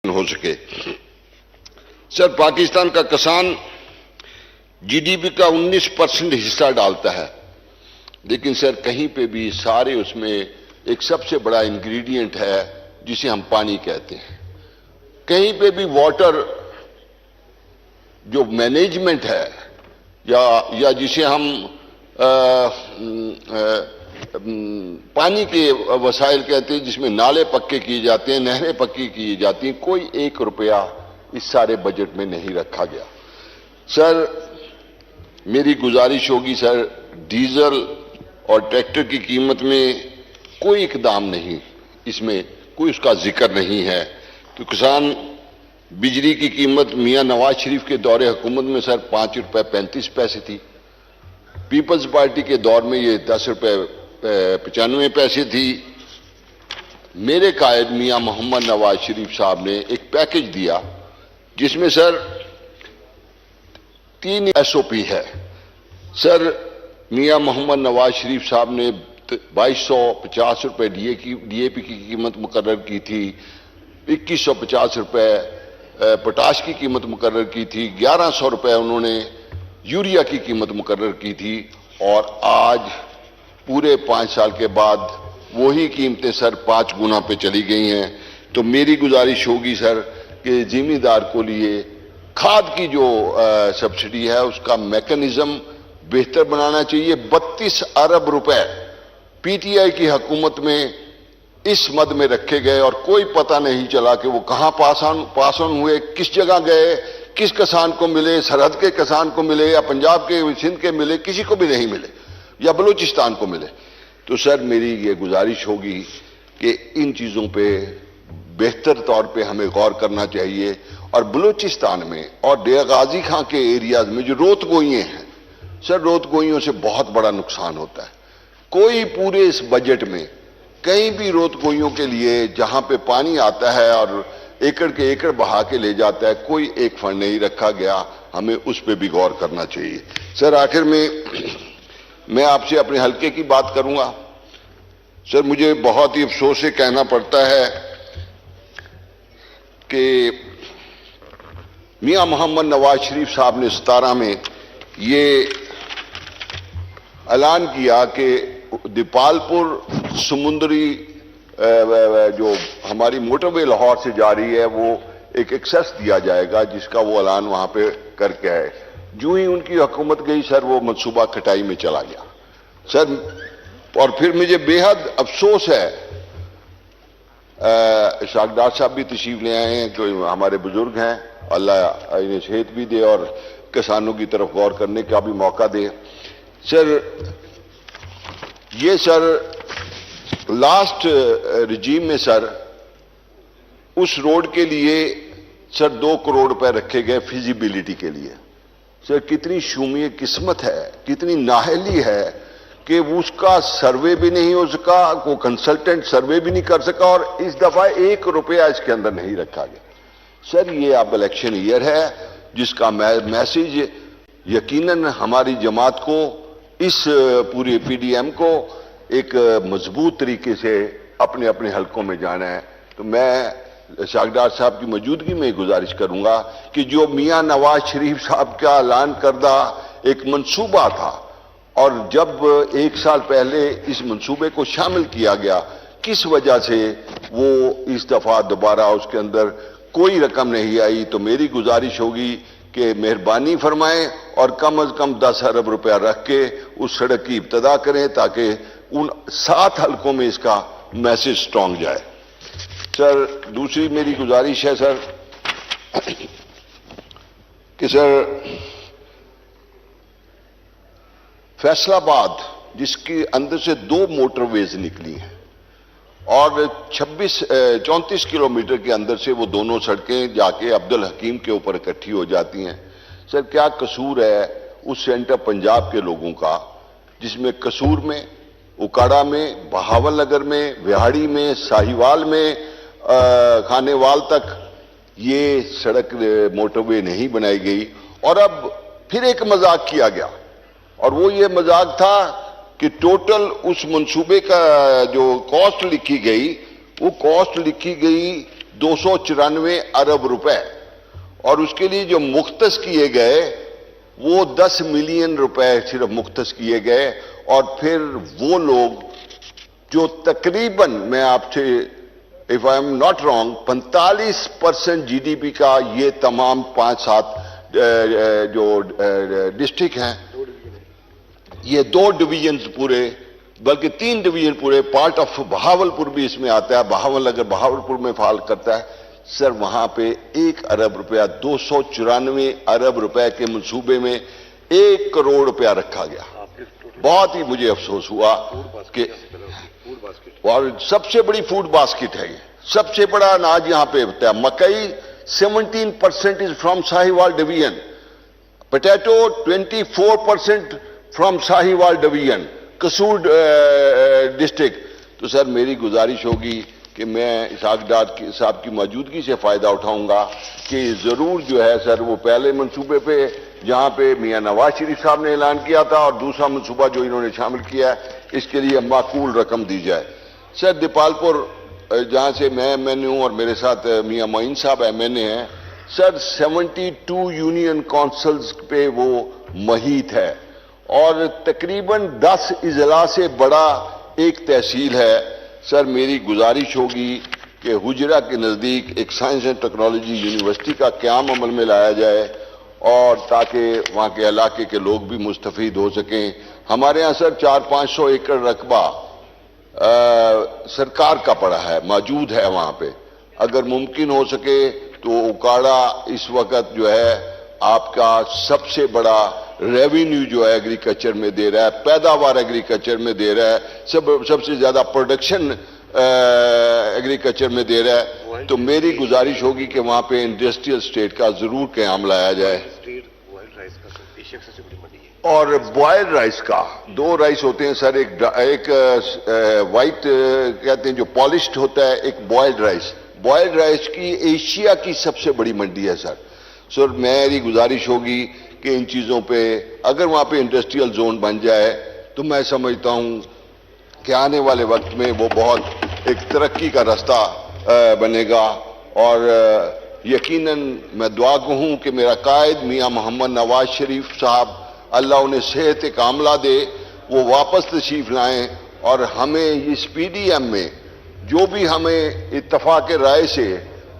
ہو سکے۔ سر، پاکستان کا کسان جی ڈی پی کا 19% حصہ ڈالتا ہے، لیکن سر کہیں پہ بھی سارے اس میں ایک سب سے بڑا انگریڈینٹ ہے جسے ہم پانی کہتے ہیں۔ کہیں پہ بھی واٹر جو مینجمنٹ ہے یا جسے ہم پانی کے وسائل کہتے ہیں، جس میں نالے پکے کیے جاتے ہیں، نہریں پکی کی جاتی ہیں، کوئی 1 روپیہ اس سارے بجٹ میں نہیں رکھا گیا۔ سر، میری گزارش ہوگی سر، ڈیزل اور ٹریکٹر کی قیمت میں کوئی اقدام نہیں، اس میں کوئی اس کا ذکر نہیں ہے۔ تو کسان بجلی کی قیمت میاں نواز شریف کے دور حکومت میں سر 5 روپے 35 پیسے تھی، پیپلز پارٹی کے دور میں یہ 10 روپے 95 پیسے تھی۔ میرے قائد میاں محمد نواز شریف صاحب نے ایک پیکج دیا جس میں سر 3 SOP ہے۔ سر، میاں محمد نواز شریف صاحب نے 2250 روپے ڈی اے پی کی قیمت مقرر کی تھی، 2150 روپے پوٹاش کی قیمت مقرر کی تھی، 1100 روپے انہوں نے یوریا کی قیمت مقرر کی تھی، اور آج پورے 5 سال کے بعد وہی قیمتیں سر 5 گنا پہ چلی گئی ہیں۔ تو میری گزارش ہوگی سر کہ زمیندار کو لیے کھاد کی جو سبسڈی ہے اس کا میکنزم بہتر بنانا چاہیے۔ 32 ارب روپے پی ٹی آئی کی حکومت میں اس مد میں رکھے گئے اور کوئی پتہ نہیں چلا کہ وہ کہاں پاس آن ہوئے، کس جگہ گئے، کس کسان کو ملے، سرحد کے کسان کو ملے یا پنجاب کے سندھ کے ملے، کسی کو بھی نہیں ملے، یا بلوچستان کو ملے۔ تو سر، میری یہ گزارش ہوگی کہ ان چیزوں پہ بہتر طور پہ ہمیں غور کرنا چاہیے، اور بلوچستان میں اور ڈیرہ غازی خان کے ایریاز میں جو روت گوئیاں ہیں سر، روت گوئیوں سے بہت بڑا نقصان ہوتا ہے۔ کوئی پورے اس بجٹ میں کہیں بھی روت گوئیوں کے لیے جہاں پہ پانی آتا ہے اور ایکڑ کے ایکڑ بہا کے لے جاتا ہے، کوئی ایک فنڈ نہیں رکھا گیا، ہمیں اس پہ بھی غور کرنا چاہیے۔ سر، آخر میں آپ سے اپنے حلقے کی بات کروں گا۔ سر، مجھے بہت ہی افسوس سے کہنا پڑتا ہے کہ میاں محمد نواز شریف صاحب نے 17 میں یہ اعلان کیا کہ دیپال پور سمندری جو ہماری موٹر وے لاہور سے جاری ہے وہ ایک ایکسس دیا جائے گا، جس کا وہ اعلان وہاں پہ کر کے ہے۔ جو ہی ان کی حکومت گئی سر، وہ منصوبہ کھٹائی میں چلا گیا سر۔ اور پھر مجھے بے حد افسوس ہے، اسحاق ڈار صاحب بھی تشریف لے آئے ہیں، جو ہمارے بزرگ ہیں، اللہ انہیں صحت بھی دے اور کسانوں کی طرف غور کرنے کا بھی موقع دے۔ سر، یہ سر لاسٹ رجیم میں سر اس روڈ کے لیے سر 2 کروڑ روپے رکھے گئے فیزیبلٹی کے لیے۔ سر، کتنی شومی قسمت ہے، کتنی نااہلی ہے کہ اس کا سروے بھی نہیں ہو سکا، کوئی کنسلٹنٹ سروے بھی نہیں کر سکا، اور اس دفعہ 1 روپیہ اس کے اندر نہیں رکھا گیا۔ سر، یہ اب الیکشن ایئر ہے، جس کا میسیج یقیناً ہماری جماعت کو، اس پورے پی ڈی ایم کو ایک مضبوط طریقے سے اپنے اپنے حلقوں میں جانا ہے۔ تو میں اسحاق ڈار صاحب کی موجودگی میں گزارش کروں گا کہ جو میاں نواز شریف صاحب کا اعلان کردہ ایک منصوبہ تھا، اور جب 1 سال پہلے اس منصوبے کو شامل کیا گیا، کس وجہ سے وہ اس دفعہ دوبارہ اس کے اندر کوئی رقم نہیں آئی، تو میری گزارش ہوگی کہ مہربانی فرمائیں اور کم از کم 10 ارب روپیہ رکھ کے اس سڑک کی ابتدا کریں، تاکہ ان 7 حلقوں میں اس کا میسج سٹرونگ جائے۔ سر، دوسری میری گزارش ہے سر کہ سر فیصل آباد، جس کے اندر سے 2 موٹر ویز نکلی ہیں اور 34 کلومیٹر کے اندر سے وہ دونوں سڑکیں جا کے عبدالحکیم کے اوپر اکٹھی ہو جاتی ہیں۔ سر، کیا قصور ہے اس سینٹر پنجاب کے لوگوں کا، جس میں قصور میں، اکاڑا میں، بہاول نگر میں، وہاڑی میں، ساہیوال میں، کھانے وال تک یہ سڑک موٹر وے نہیں بنائی گئی۔ اور اب پھر ایک مذاق کیا گیا، اور وہ یہ مذاق تھا کہ ٹوٹل اس منصوبے کا جو کاسٹ لکھی گئی وہ کاسٹ لکھی گئی 294 ارب روپے, اور اس کے لیے جو مختص کیے گئے وہ 10 ملین روپے صرف مختص کیے گئے. اور پھر وہ لوگ جو تقریباً, میں آپ سے if I am not wrong, 45% G D P کا یہ تمام 5-7 جو ڈسٹرکٹ ہیں, یہ 2 ڈویژنز پورے, بلکہ 3 ڈویژن پورے, پارٹ آف بہاولپور بھی اس میں آتا ہے. بہاول اگر بہاولپور میں فعال کرتا ہے سر, وہاں پہ 1 ارب روپیہ 294 ارب روپے کے منصوبے میں 1 کروڑ روپیہ رکھا گیا. بہت ہی مجھے افسوس ہوا کہ, اور سب سے بڑی فوڈ باسکٹ ہے یہ, سب سے بڑا اناج یہاں پہ ہوتا ہے. مکئی 17% is from Sahiwal division, potato 24% from Sahiwal division, Kasur district. تو سر میری گزارش ہوگی کہ میں اسحاق ڈار صاحب کی موجودگی سے فائدہ اٹھاؤں گا کہ ضرور جو ہے سر وہ پہلے منصوبے پہ جہاں پہ میاں نواز شریف صاحب نے اعلان کیا تھا, اور دوسرا منصوبہ جو انہوں نے شامل کیا ہے, اس کے لیے معقول رقم دی جائے. سر دیپال پور جہاں سے میں ایم این اے ہوں اور میرے ساتھ میاں معین صاحب ایم این اے ہیں, سر 72 یونین کونسلز پہ وہ محیط ہے, اور تقریباً 10 اضلاع سے بڑا ایک تحصیل ہے. سر میری گزارش ہوگی کہ حجرہ کے نزدیک ایک سائنس اینڈ ٹیکنالوجی یونیورسٹی کا قیام عمل میں لایا جائے, اور تاکہ وہاں کے علاقے کے لوگ بھی مستفید ہو سکیں. ہمارے ہاں سر 400-500 ایکڑ رقبہ سرکار کا پڑا ہے, موجود ہے وہاں پہ. اگر ممکن ہو سکے تو اوکاڑا اس وقت جو ہے آپ کا سب سے بڑا ریونیو جو ہے ایگریکلچر میں دے رہا ہے, پیداوار ایگریکلچر میں دے رہا ہے, سب سے زیادہ پروڈکشن ایگریکلچر میں دے رہا ہے. تو میری گزارش ہوگی کہ وہاں پہ انڈسٹریل اسٹیٹ کا ضرور قیام لایا جائے. اور بوائل رائس کا 2 رائس ہوتے ہیں سر, ایک وائٹ کہتے ہیں جو پالشڈ ہوتا ہے, ایک بوائلڈ رائس. بوائلڈ رائس کی ایشیا کی سب سے بڑی منڈی ہے سر. سر میری گزارش ہوگی کہ ان چیزوں پہ اگر وہاں پہ انڈسٹریل زون بن جائے تو میں سمجھتا ہوں کہ آنے والے وقت میں وہ بہت ایک ترقی کا رستہ بنے گا. اور یقیناً میں دعا گو ہوں کہ میرا قائد میاں محمد نواز شریف صاحب, اللہ انہیں صحت کاملہ دے, وہ واپس تشریف لائیں, اور ہمیں اس پی ڈی ایم میں جو بھی ہمیں اتفاق رائے سے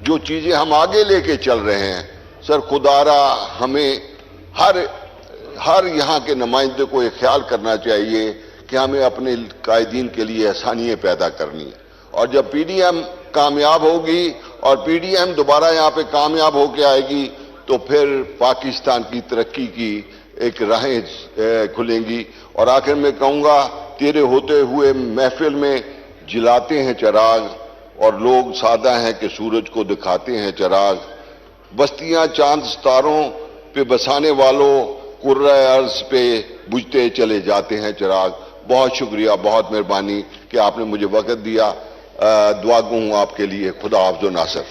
جو چیزیں ہم آگے لے کے چل رہے ہیں, سر خدا را ہمیں ہر یہاں کے نمائندے کو یہ خیال کرنا چاہیے کہ ہمیں اپنے قائدین کے لیے آسانیاں پیدا کرنی ہے. اور جب پی ڈی ایم کامیاب ہوگی اور پی ڈی ایم دوبارہ یہاں پہ کامیاب ہو کے آئے گی تو پھر پاکستان کی ترقی کی ایک راہیں کھلیں گی. اور آخر میں کہوں گا, تیرے ہوتے ہوئے محفل میں جلاتے ہیں چراغ, اور لوگ سادہ ہیں کہ سورج کو دکھاتے ہیں چراغ. بستیاں چاند ستاروں پہ بسانے والوں, قرۂ ارض پہ بجھتے چلے جاتے ہیں چراغ. بہت شکریہ, بہت مہربانی کہ آپ نے مجھے وقت دیا. دعا گو ہوں آپ کے لیے. خدا حافظ و ناصر.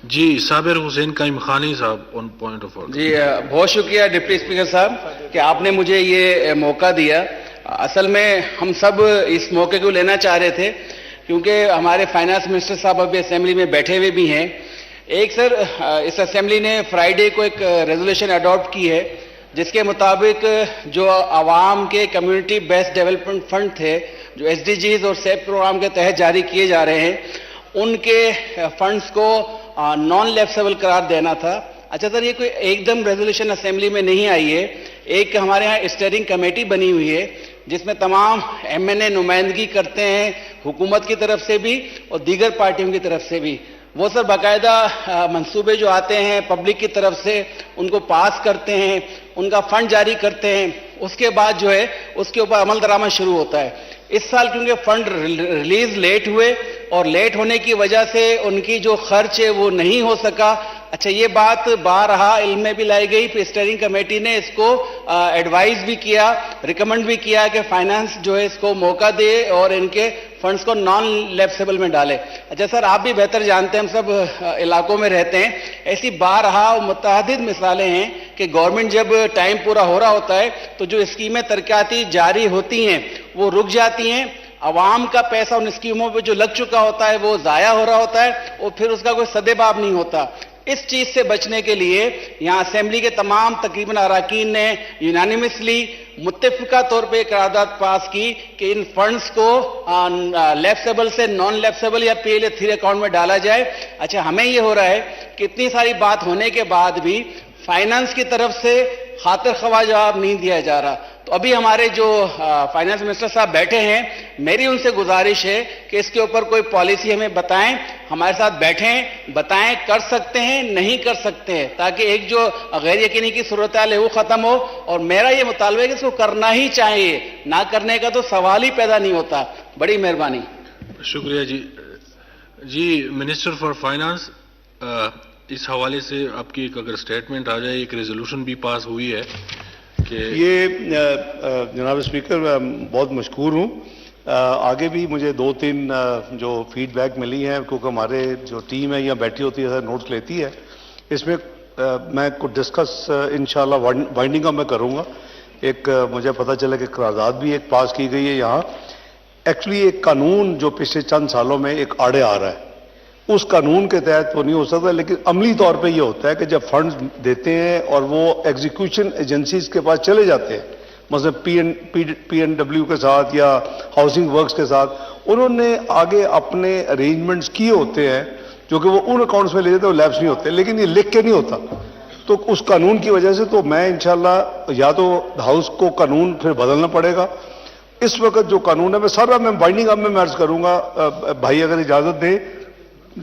جی صابر حسین قائم خانی صاحب آن پوائنٹ آف آرڈر. جی بہت شکریہ ڈپٹی اسپیکر صاحب کہ آپ نے مجھے یہ موقع دیا. اصل میں ہم سب اس موقع کو لینا چاہ رہے تھے کیونکہ ہمارے فائنانس منسٹر صاحب ابھی اسمبلی میں بیٹھے ہوئے بھی ہیں. ایک سر اس اسمبلی نے فرائیڈے کو ایک ریزولوشن اڈاپٹ کی ہے جس کے مطابق جو عوام کے کمیونٹی بیسڈ ڈیولپمنٹ فنڈ تھے جو ایس ڈی جیز اور سیپ پروگرام کے تحت جاری کیے جا رہے ہیں, ان کے فنڈز کو نان لیپسیبل قرار دینا تھا. اچھا سر, یہ کوئی ایک دم ریزولوشن اسمبلی میں نہیں آئی ہے. ایک ہمارے ہاں اسٹیئرنگ کمیٹی بنی ہوئی ہے جس میں تمام ایم این اے نمائندگی کرتے ہیں, حکومت کی طرف سے بھی اور دیگر پارٹیوں کی طرف سے بھی. وہ سر باقاعدہ منصوبے جو آتے ہیں پبلک کی طرف سے ان کو پاس کرتے ہیں, ان کا فنڈ جاری کرتے ہیں, اس کے بعد جو ہے اس کے اوپر عمل درآمد شروع ہوتا ہے. اس سال کیونکہ فنڈ ریلیز لیٹ ہوئے اور لیٹ ہونے کی وجہ سے ان کی جو خرچ ہے وہ نہیں ہو سکا. اچھا, یہ بات بارہا علم میں بھی لائی گئی, پھر اسٹیئرنگ کمیٹی نے اس کو ایڈوائز بھی کیا, ریکمنڈ بھی کیا کہ فائنانس جو ہے اس کو موقع دے اور ان کے فنڈز کو نان لیپسیبل میں ڈالے. اچھا سر, آپ بھی بہتر جانتے ہیں, ہم سب علاقوں میں رہتے ہیں, ایسی بارہا متعدد مثالیں ہیں کہ گورنمنٹ جب ٹائم پورا ہو رہا ہوتا ہے تو جو اسکیمیں ترقیاتی جاری ہوتی ہیں وہ رک جاتی ہیں, عوام کا پیسہ ان اسکیموں پہ جو لگ چکا ہوتا ہے وہ ضائع ہو رہا ہوتا ہے اور پھر اس کا کوئی سدباب نہیں ہوتا. اس چیز سے بچنے کے لیے یہاں اسمبلی کے تمام تقریباً اراکین نے یونانیمسلی متفقہ طور پہ قرارداد پاس کی کہ ان فنڈز کو لیپسیبل سے نان لیپسیبل یا پی ایل 3 اکاؤنٹ میں ڈالا جائے. اچھا ہمیں یہ ہو رہا ہے کہ اتنی ساری بات ہونے کے بعد بھی فائنانس کی طرف سے خاطر خواہ جواب نہیں دیا جا رہا. تو ابھی ہمارے جو فائنانس منسٹر صاحب بیٹھے ہیں, میری ان سے گزارش ہے کہ اس کے اوپر کوئی پالیسی ہمیں بتائیں, ہمارے ساتھ بیٹھیں, بتائیں کر سکتے ہیں نہیں کر سکتے ہیں, تاکہ ایک جو غیر یقینی کی صورتحال ہے وہ ختم ہو. اور میرا یہ مطالبہ ہے کہ اس کو کرنا ہی چاہیے, نہ کرنے کا تو سوال ہی پیدا نہیں ہوتا. بڑی مہربانی. شکریہ جی. جی منسٹر فار فائنانس, اس حوالے سے آپ کی ایک اگر اسٹیٹمنٹ آ جائے. ایک ریزولوشن بھی پاس ہوئی ہے کہ یہ جناب اسپیکر میں بہت مشکور ہوں. آگے بھی مجھے 2-3 جو فیڈ بیک ملی ہیں, کیونکہ ہمارے جو ٹیم ہے یہاں بیٹھی ہوتی ہے نوٹس لیتی ہے, اس میں میں کچھ ڈسکس انشاءاللہ وائنڈنگ اپ میں کروں گا. ایک مجھے پتہ چلا کہ قرارداد بھی ایک پاس کی گئی ہے یہاں. ایکچولی ایک قانون جو پچھلے چند سالوں میں ایک آڑے آ رہا ہے, اس قانون کے تحت وہ نہیں ہو سکتا, لیکن عملی طور پہ یہ ہوتا ہے کہ جب فنڈز دیتے ہیں اور وہ ایگزیکیوشن ایجنسیز کے پاس چلے جاتے ہیں, مثلا پی این ڈبلیو کے ساتھ یا ہاؤسنگ ورکس کے ساتھ, انہوں نے آگے اپنے ارینجمنٹس کیے ہوتے ہیں جو کہ وہ ان اکاؤنٹس میں لے جاتے ہیں, وہ لیپس نہیں ہوتے, لیکن یہ لکھ کے نہیں ہوتا. تو اس قانون کی وجہ سے تو میں انشاءاللہ یا تو ہاؤس کو قانون پھر بدلنا پڑے گا. اس وقت جو قانون ہے میں سارا میں بائنڈنگ اپ میں عرض کروں گا, بھائی اگر اجازت دیں.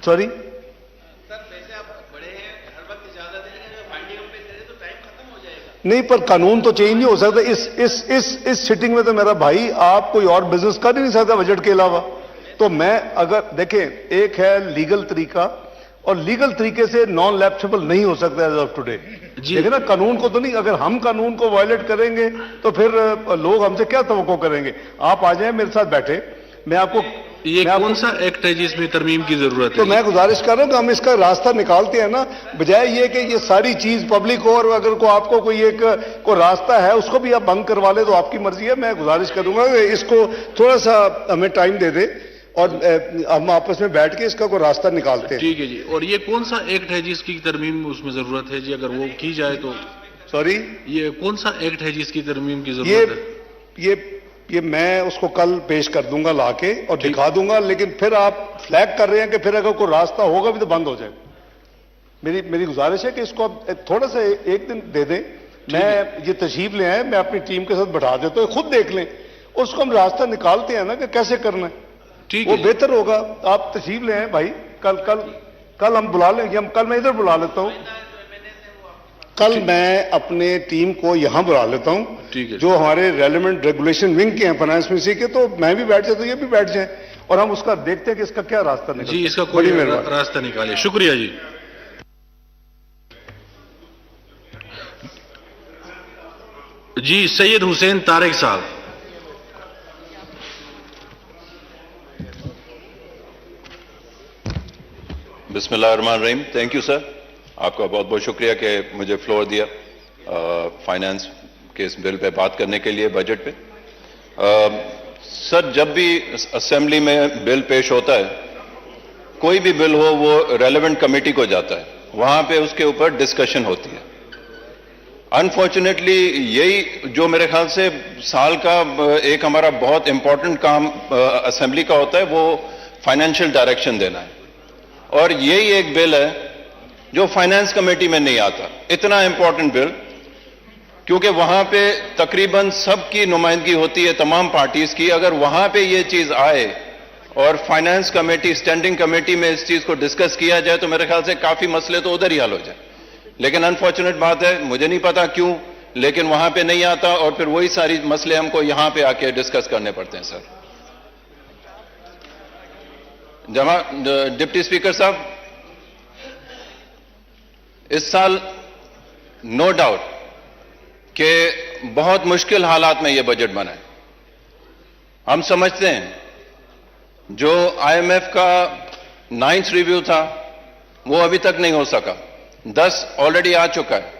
سوری سر ویسے آپ بڑے ہیں, ہر وقت اجازت دیں گے, بائنڈنگ اپ پہ کرے تو ٹائم ختم ہو جائے گا. نہیں, پر قانون تو چینج نہیں ہو سکتا. اس سٹنگ میں تو میرا بھائی آپ کوئی اور بزنس کر ہی نہیں سکتا بجٹ کے علاوہ. تو میں اگر دیکھیں, ایک ہے لیگل طریقہ, اور لیگل طریقے سے نان لیپسیبل نہیں ہو سکتا ایز آف ٹوڈے. دیکھیں نا, قانون کو تو نہیں, اگر ہم قانون کو وائلیٹ کریں گے تو پھر لوگ ہم سے کیا توقع کریں گے. آپ آ جائیں میرے ساتھ بیٹھے, میں آپ کو یہ کون سا ایکٹ ہے جس میں ترمیم کی ضرورت ہے؟ تو میں گزارش کر رہا ہوں کہ ہم اس کا راستہ نکالتے ہیں نا, بجائے یہ کہ یہ ساری چیز پبلک ہو, اور اگر آپ کو کوئی راستہ ہے اس کو بھی آپ بند کروا لے تو آپ کی مرضی ہے. میں گزارش کروں گا کہ اس کو تھوڑا سا ہمیں ٹائم دے دے اور ہم آپس میں بیٹھ کے اس کا کوئی راستہ نکالتے ہیں. ٹھیک ہے جی. اور یہ کون سا ایکٹ ہے جس کی ترمیم اس میں ضرورت ہے جی, اگر وہ کی جائے تو؟ سوری, یہ کون سا ایکٹ ہے جس کی ترمیم کی ضرورت ہے؟ یہ میں اس کو کل پیش کر دوں گا لا کے اور دکھا دوں گا, لیکن پھر آپ فلیگ کر رہے ہیں کہ پھر اگر کوئی راستہ ہوگا بھی تو بند ہو جائے. میری گزارش ہے کہ اس کو آپ تھوڑا سا ایک دن دے دیں. میں یہ تشریف لے آئے, میں اپنی ٹیم کے ساتھ بٹھا دیتا ہوں, خود دیکھ لیں, اس کو ہم راستہ نکالتے ہیں نا کہ کیسے کرنا ہے, وہ بہتر ہوگا. آپ تشریف لے آئیں بھائی, کل ہم بلا لیں گے, کل میں ادھر بلا لیتا ہوں, کل میں اپنے ٹیم کو یہاں بلا لیتا ہوں جو ہمارے ریلیونٹ ریگولیشن ونگ کے ہیں فائنانس منسٹری کے, تو میں بھی بیٹھ جاتا ہوں, یہ بھی بیٹھ جائیں, اور ہم اس کا دیکھتے ہیں کہ اس کا کیا راستہ نکلتا ہے. جی, اس کا کوئی راستہ نکالے. شکریہ جی. جی سید حسین طارق صاحب. بسم اللہ الرحمن الرحیم. تھینک یو سر, آپ کا بہت بہت شکریہ کہ مجھے فلور دیا فائنانس کے اس بل پہ بات کرنے کے لیے, بجٹ پہ. سر, جب بھی اسمبلی میں بل پیش ہوتا ہے, کوئی بھی بل ہو, وہ ریلیونٹ کمیٹی کو جاتا ہے, وہاں پہ اس کے اوپر ڈسکشن ہوتی ہے. انفارچونیٹلی یہی جو میرے خیال سے سال کا ایک ہمارا بہت امپورٹنٹ کام اسمبلی کا ہوتا ہے, وہ فائنینشیل ڈائریکشن دینا ہے, اور یہی ایک بل ہے جو فائنانس کمیٹی میں نہیں آتا. اتنا امپورٹنٹ بل, کیونکہ وہاں پہ تقریباً سب کی نمائندگی ہوتی ہے, تمام پارٹیز کی. اگر وہاں پہ یہ چیز آئے اور فائنانس کمیٹی, اسٹینڈنگ کمیٹی میں اس چیز کو ڈسکس کیا جائے, تو میرے خیال سے کافی مسئلے تو ادھر ہی حل ہو جائے. لیکن انفارچونیٹ بات ہے, مجھے نہیں پتا کیوں, لیکن وہاں پہ نہیں آتا, اور پھر وہی ساری مسئلے ہم کو یہاں پہ آ کے ڈسکس کرنے پڑتے ہیں. سر, ڈپٹی اسپیکر صاحب, اس سال نو ڈاؤٹ کہ بہت مشکل حالات میں یہ بجٹ بنا ہے. ہم سمجھتے ہیں جو آئی ایم ایف کا 9th ریویو تھا وہ ابھی تک نہیں ہو سکا, 10 آلریڈی آ چکا ہے.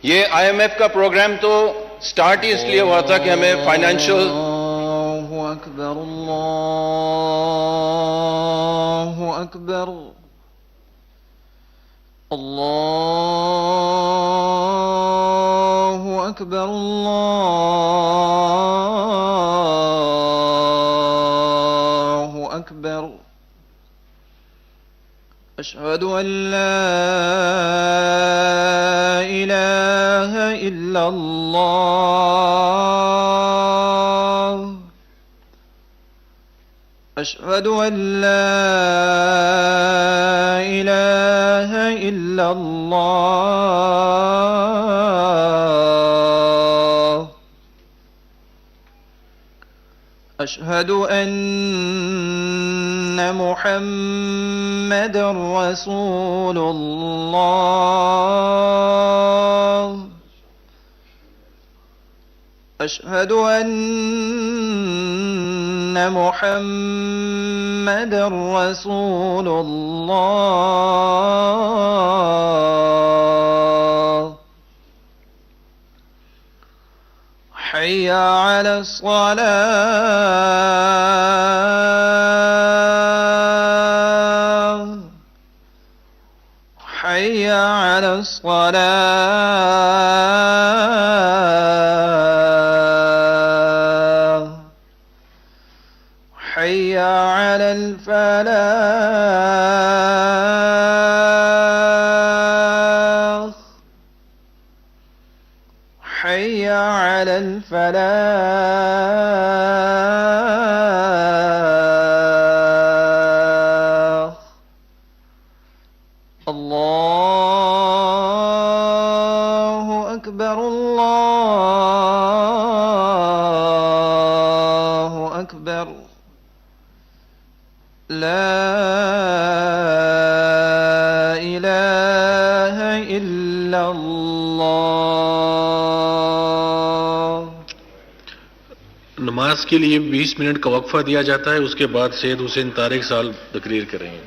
یہ آئی ایم ایف کا پروگرام تو سٹارٹ ہی اس لیے ہوا تھا کہ ہمیں فائنینشیل أكبر الله أكبر الله أكبر الله أكبر أشهد أن لا إله إلا الله أشهد أن لا إله إلا الله أشهد أن محمدًا رسول الله أشهد أن محمدًا رسول الله حي على الصلاة حي على الصلاة حي على الفلاح حي على الفلاح الله أكبر الله أكبر لا إله إلا الله نماز کے لیے 20 منٹ کا وقفہ دیا جاتا ہے، اس کے بعد سید حسین طارق صاحب تقریر کریں گے۔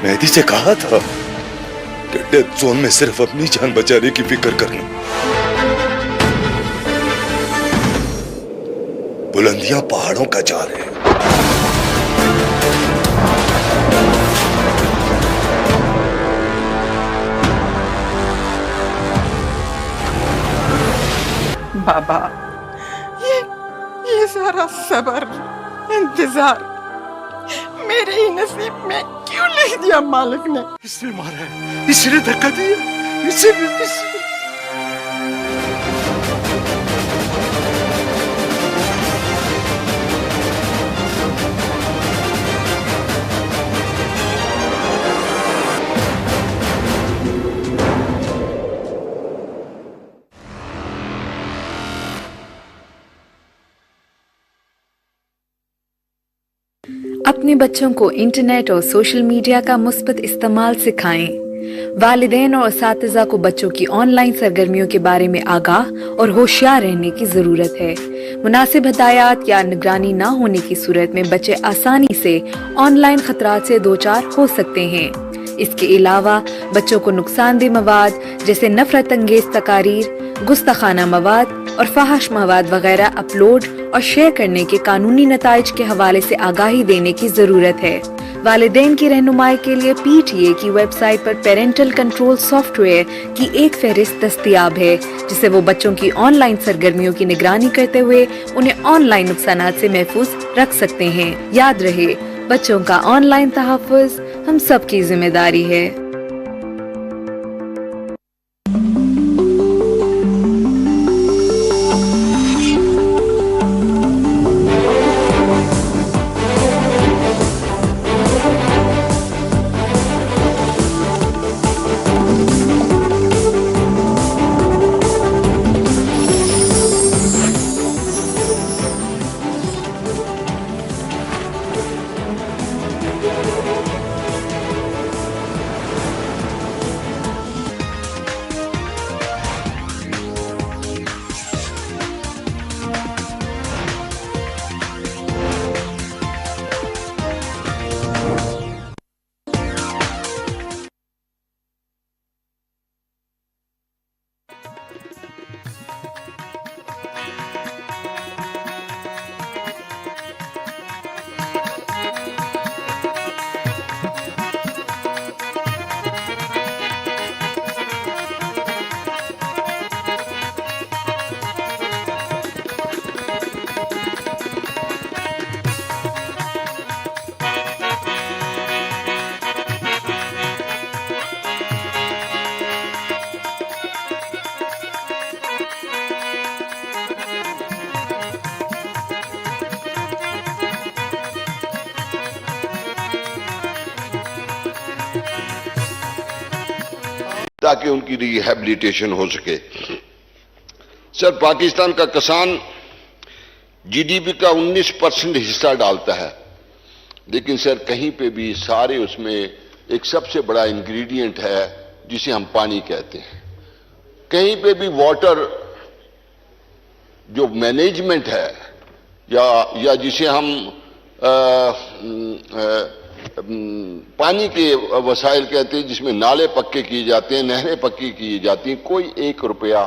مہدی سے کہا تھا کہ ڈیتھ زون میں صرف اپنی جان بچانے کی فکر کرنا۔ بلندیاں پہاڑوں کا جال ہے، بابا یہ سارا صبر انتظار میرے ہی نصیب میں کیوں لکھ دیا مالک نے؟ اس نے مارا ہے، اس نے دھکا دیا، اسے اپنے بچوں کو انٹرنیٹ اور سوشل میڈیا کا مثبت استعمال سکھائیں۔ والدین اور اساتذہ کو بچوں کی آن لائن سرگرمیوں کے بارے میں آگاہ اور ہوشیار رہنے کی ضرورت ہے۔ مناسب ہدایات یا نگرانی نہ ہونے کی صورت میں بچے آسانی سے آن لائن خطرات سے دوچار ہو سکتے ہیں۔ اس کے علاوہ بچوں کو نقصان دہ مواد جیسے نفرت انگیز تقاریر، گستاخانہ مواد اور فحش مواد وغیرہ اپلوڈ اور شیئر کرنے کے قانونی نتائج کے حوالے سے آگاہی دینے کی ضرورت ہے۔ والدین کی رہنمائی کے لیے PTA کی ویب سائٹ پر پیرنٹل کنٹرول سافٹ ویئر کی ایک فہرست دستیاب ہے، جسے وہ بچوں کی آن لائن سرگرمیوں کی نگرانی کرتے ہوئے انہیں آن لائن نقصانات سے محفوظ رکھ سکتے ہیں۔ یاد رہے، بچوں کا آن لائن تحفظ ہم سب کی ذمہ داری ہے۔ تاکہ ان کی ریہیبلیٹیشن ہو سکے. سر پاکستان کا کسان جی ڈی پی کا 19% حصہ ڈالتا ہے، لیکن سر کہیں پہ بھی سارے اس میں ایک سب سے بڑا انگریڈینٹ ہے جسے ہم پانی کہتے ہیں. کہیں پہ بھی واٹر جو مینجمنٹ ہے یا جسے ہم پانی کے وسائل کہتے ہیں، جس میں نالے پکے کیے جاتے ہیں، نہریں پکی کی جاتی ہیں، کوئی 1 روپیہ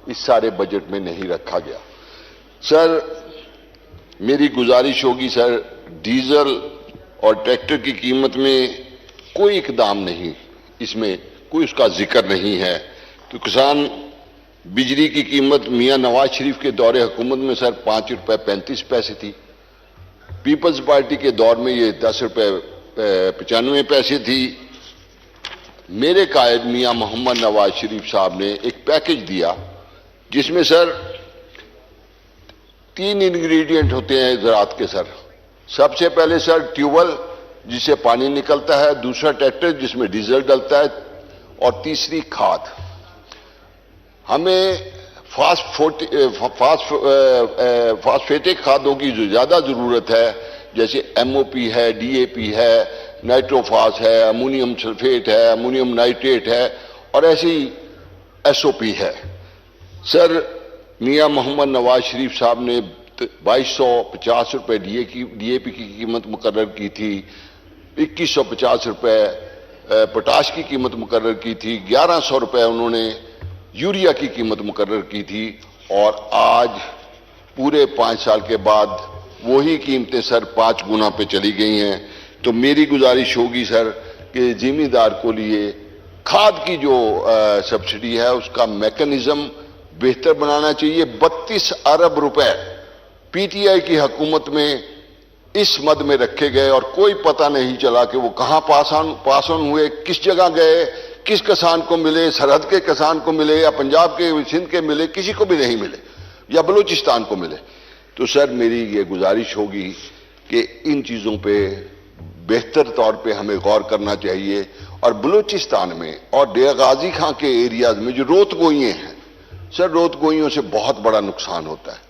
اس سارے بجٹ میں نہیں رکھا گیا. سر میری گزارش ہوگی سر، ڈیزل اور ٹریکٹر کی قیمت میں کوئی اقدام نہیں، اس میں کوئی اس کا ذکر نہیں ہے. تو کسان بجلی کی قیمت میاں نواز شریف کے دور حکومت میں سر 5 روپے 35 پیسے تھی. پیپلز پارٹی کے دور میں یہ 10 روپے 95 پیسے تھی. میرے قائد میاں محمد نواز شریف صاحب نے ایک پیکج دیا جس میں سر 3 انگریڈینٹ ہوتے ہیں زراعت کے سر. سب سے پہلے سر ٹیوبویل جس سے پانی نکلتا ہے، دوسرا ٹریکٹر جس میں ڈیزل ڈلتا ہے، اور تیسری کھاد. ہمیں فاسفیٹک کھادوں کی جو زیادہ ضرورت ہے، جیسے ایم او پی ہے، ڈی اے پی ہے، نائٹروفاس ہے، امونیم سلفیٹ ہے، امونیم نائٹریٹ ہے، اور ایسی ایس او پی ہے. سر میاں محمد نواز شریف صاحب نے 2250 روپے ڈی اے پی کی قیمت مقرر کی تھی، 2150 روپے پوٹاش کی قیمت مقرر کی تھی، 1100 روپے انہوں نے یوریا کی قیمت مقرر کی تھی، اور آج پورے 5 سال کے بعد وہی قیمتیں سر 5 گنا پہ چلی گئی ہیں. تو میری گزارش ہوگی سر کہ زمیندار کو لیے کھاد کی جو سبسڈی ہے اس کا میکنزم بہتر بنانا چاہیے. 32 ارب روپے پی ٹی آئی کی حکومت میں اس مد میں رکھے گئے اور کوئی پتہ نہیں چلا کہ وہ کہاں پاس آن ہوئے، کس جگہ گئے، کس کسان کو ملے، سرحد کے کسان کو ملے یا پنجاب کے سندھ کے ملے، کسی کو بھی نہیں ملے، یا بلوچستان کو ملے. تو سر میری یہ گزارش ہوگی کہ ان چیزوں پہ بہتر طور پہ ہمیں غور کرنا چاہیے. اور بلوچستان میں اور ڈیرہ غازی خان کے ایریاز میں جو روت گوئیاں ہیں سر، روت گوئیوں سے بہت بڑا نقصان ہوتا ہے.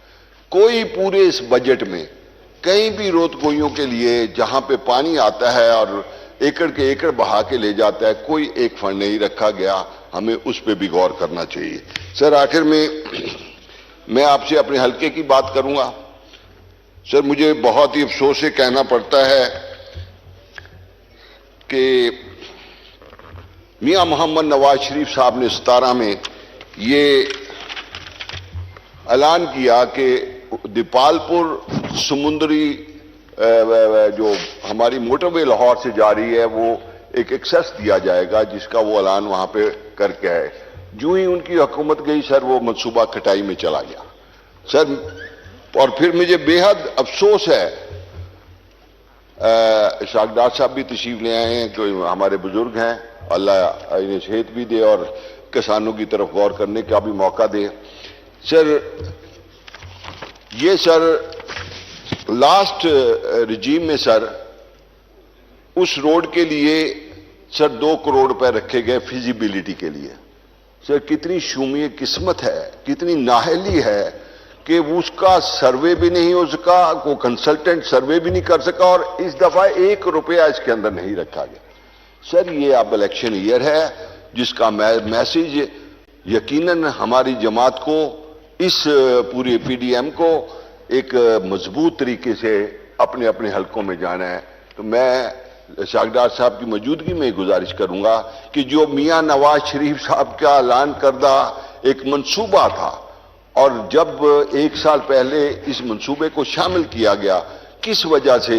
کوئی پورے اس بجٹ میں کہیں بھی روت گوئیوں کے لیے جہاں پہ پانی آتا ہے اور ایکڑ کے ایکڑ بہا کے لے جاتا ہے، کوئی ایک فنڈ نہیں رکھا گیا. ہمیں اس پہ بھی غور کرنا چاہیے. سر آخر میں آپ سے اپنے حلقے کی بات کروں گا. سر مجھے بہت ہی افسوس سے کہنا پڑتا ہے کہ میاں محمد نواز شریف صاحب نے 17 میں یہ اعلان کیا کہ دیپالپور سمندری جو ہماری موٹر وے لاہور سے جاری ہے وہ ایک ایکسس دیا جائے گا، جس کا وہ اعلان وہاں پہ کر کے ہے. جو ہی ان کی حکومت گئی سر وہ منصوبہ کھٹائی میں چلا گیا سر. اور پھر مجھے بے حد افسوس ہے، اشاق ڈار صاحب بھی تشریف لے آئے ہیں، جو ہمارے بزرگ ہیں، اللہ انہیں صحت بھی دے اور کسانوں کی طرف غور کرنے کا بھی موقع دے. سر یہ سر لاسٹ رجیم میں سر اس روڈ کے لیے سر 2 کروڑ روپے رکھے گئے فیزیبلٹی کے لیے. سر کتنی شومی قسمت ہے، کتنی نااہلی ہے کہ اس کا سروے بھی نہیں ہو سکا، کوئی کنسلٹنٹ سروے بھی نہیں کر سکا، اور اس دفعہ 1 روپیہ اس کے اندر نہیں رکھا گیا. سر یہ اب الیکشن ایئر ہے جس کا میسج یقیناً ہماری جماعت کو، اس پوری پی ڈی ایم کو ایک مضبوط طریقے سے اپنے اپنے حلقوں میں جانا ہے. تو میں اشاق ڈار صاحب کی موجودگی میں گزارش کروں گا کہ جو میاں نواز شریف صاحب کا اعلان کردہ ایک منصوبہ تھا، اور جب 1 سال پہلے اس منصوبے کو شامل کیا گیا، کس وجہ سے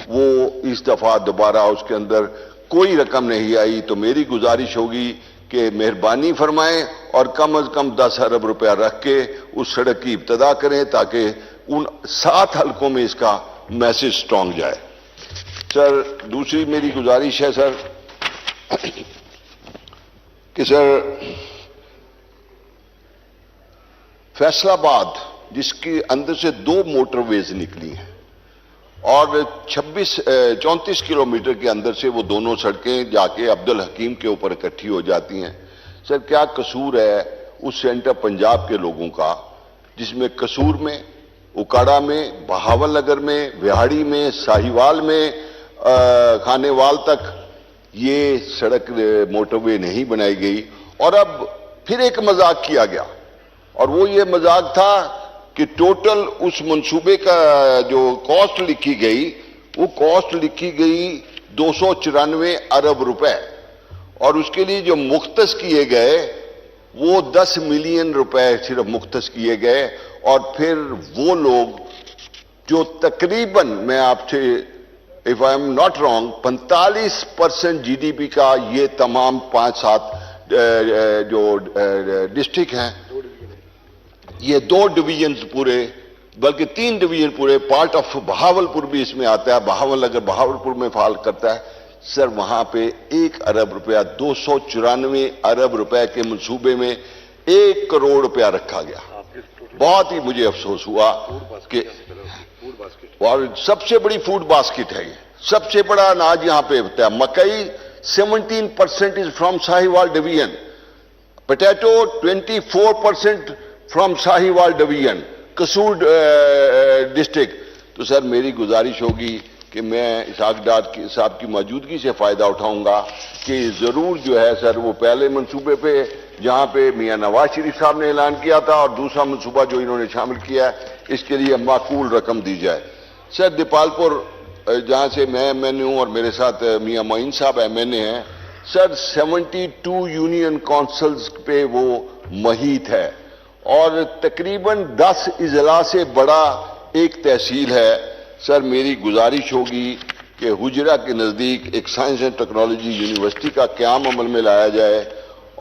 وہ اس دفعہ دوبارہ اس کے اندر کوئی رقم نہیں آئی. تو میری گزارش ہوگی کہ مہربانی فرمائیں اور کم از کم 10 ارب روپیہ رکھ کے اس سڑک کی ابتدا کریں تاکہ ان 7 حلقوں میں اس کا میسج سٹرونگ جائے. سر دوسری میری گزارش ہے سر کہ سر فیصل آباد جس کے اندر سے 2 موٹر ویز نکلی ہیں اور 34 کلومیٹر کے اندر سے وہ دونوں سڑکیں جا کے عبدالحکیم کے اوپر اکٹھی ہو جاتی ہیں. سر کیا قصور ہے اس سینٹر پنجاب کے لوگوں کا جس میں قصور میں، اکاڑا میں، بہاول نگر میں، وہاڑی میں، ساہیوال میں، کھانے وال تک یہ سڑک موٹر وے نہیں بنائی گئی. اور اب پھر ایک مذاق کیا گیا، اور وہ یہ مذاق تھا کہ ٹوٹل اس منصوبے کا جو کاسٹ لکھی گئی، وہ کاسٹ لکھی گئی 294 ارب روپے، اور اس کے لیے جو مختص کیے گئے وہ 10 ملین روپے صرف مختص کیے گئے. اور پھر وہ لوگ جو تقریباً، میں آپ سے if I am not wrong 45% G D P کا یہ تمام 5-7 جو ڈسٹرکٹ ہیں، یہ 2 ڈویژنز پورے، بلکہ 3 ڈویژن پورے، پارٹ آف بہاولپور بھی اس میں آتا ہے، بہاول نگر بہاولپور میں فعال کرتا ہے. سر وہاں پہ 1 ارب روپیہ 294 ارب روپے کے منصوبے میں 1 کروڑ روپیہ رکھا گیا. بہت ہی مجھے افسوس ہوا کہ، اور سب سے بڑی فوڈ باسکٹ ہے، یہ سب سے بڑا اناج یہاں پہ ہوتا ہے. مکئی 17% is from Sahiwal division, potato 24% from Sahiwal division, Kasur district. تو سر میری گزارش ہوگی کہ میں اسحاق ڈار صاحب کی موجودگی سے فائدہ اٹھاؤں گا کہ ضرور جو ہے سر وہ پہلے منصوبے پہ جہاں پہ میاں نواز شریف صاحب نے اعلان کیا تھا، اور دوسرا منصوبہ جو انہوں نے شامل کیا ہے، اس کے لیے معقول رقم دی جائے. سر دیپال پور جہاں سے میں ایم این اے ہوں اور میرے ساتھ میاں معین صاحب ایم این اے ہیں، سر 72 یونین کونسلز پہ وہ محیط ہے، اور تقریباً 10 اضلاع سے بڑا ایک تحصیل ہے. سر میری گزارش ہوگی کہ حجرہ کے نزدیک ایک سائنس اینڈ ٹیکنالوجی یونیورسٹی کا قیام عمل میں لایا جائے،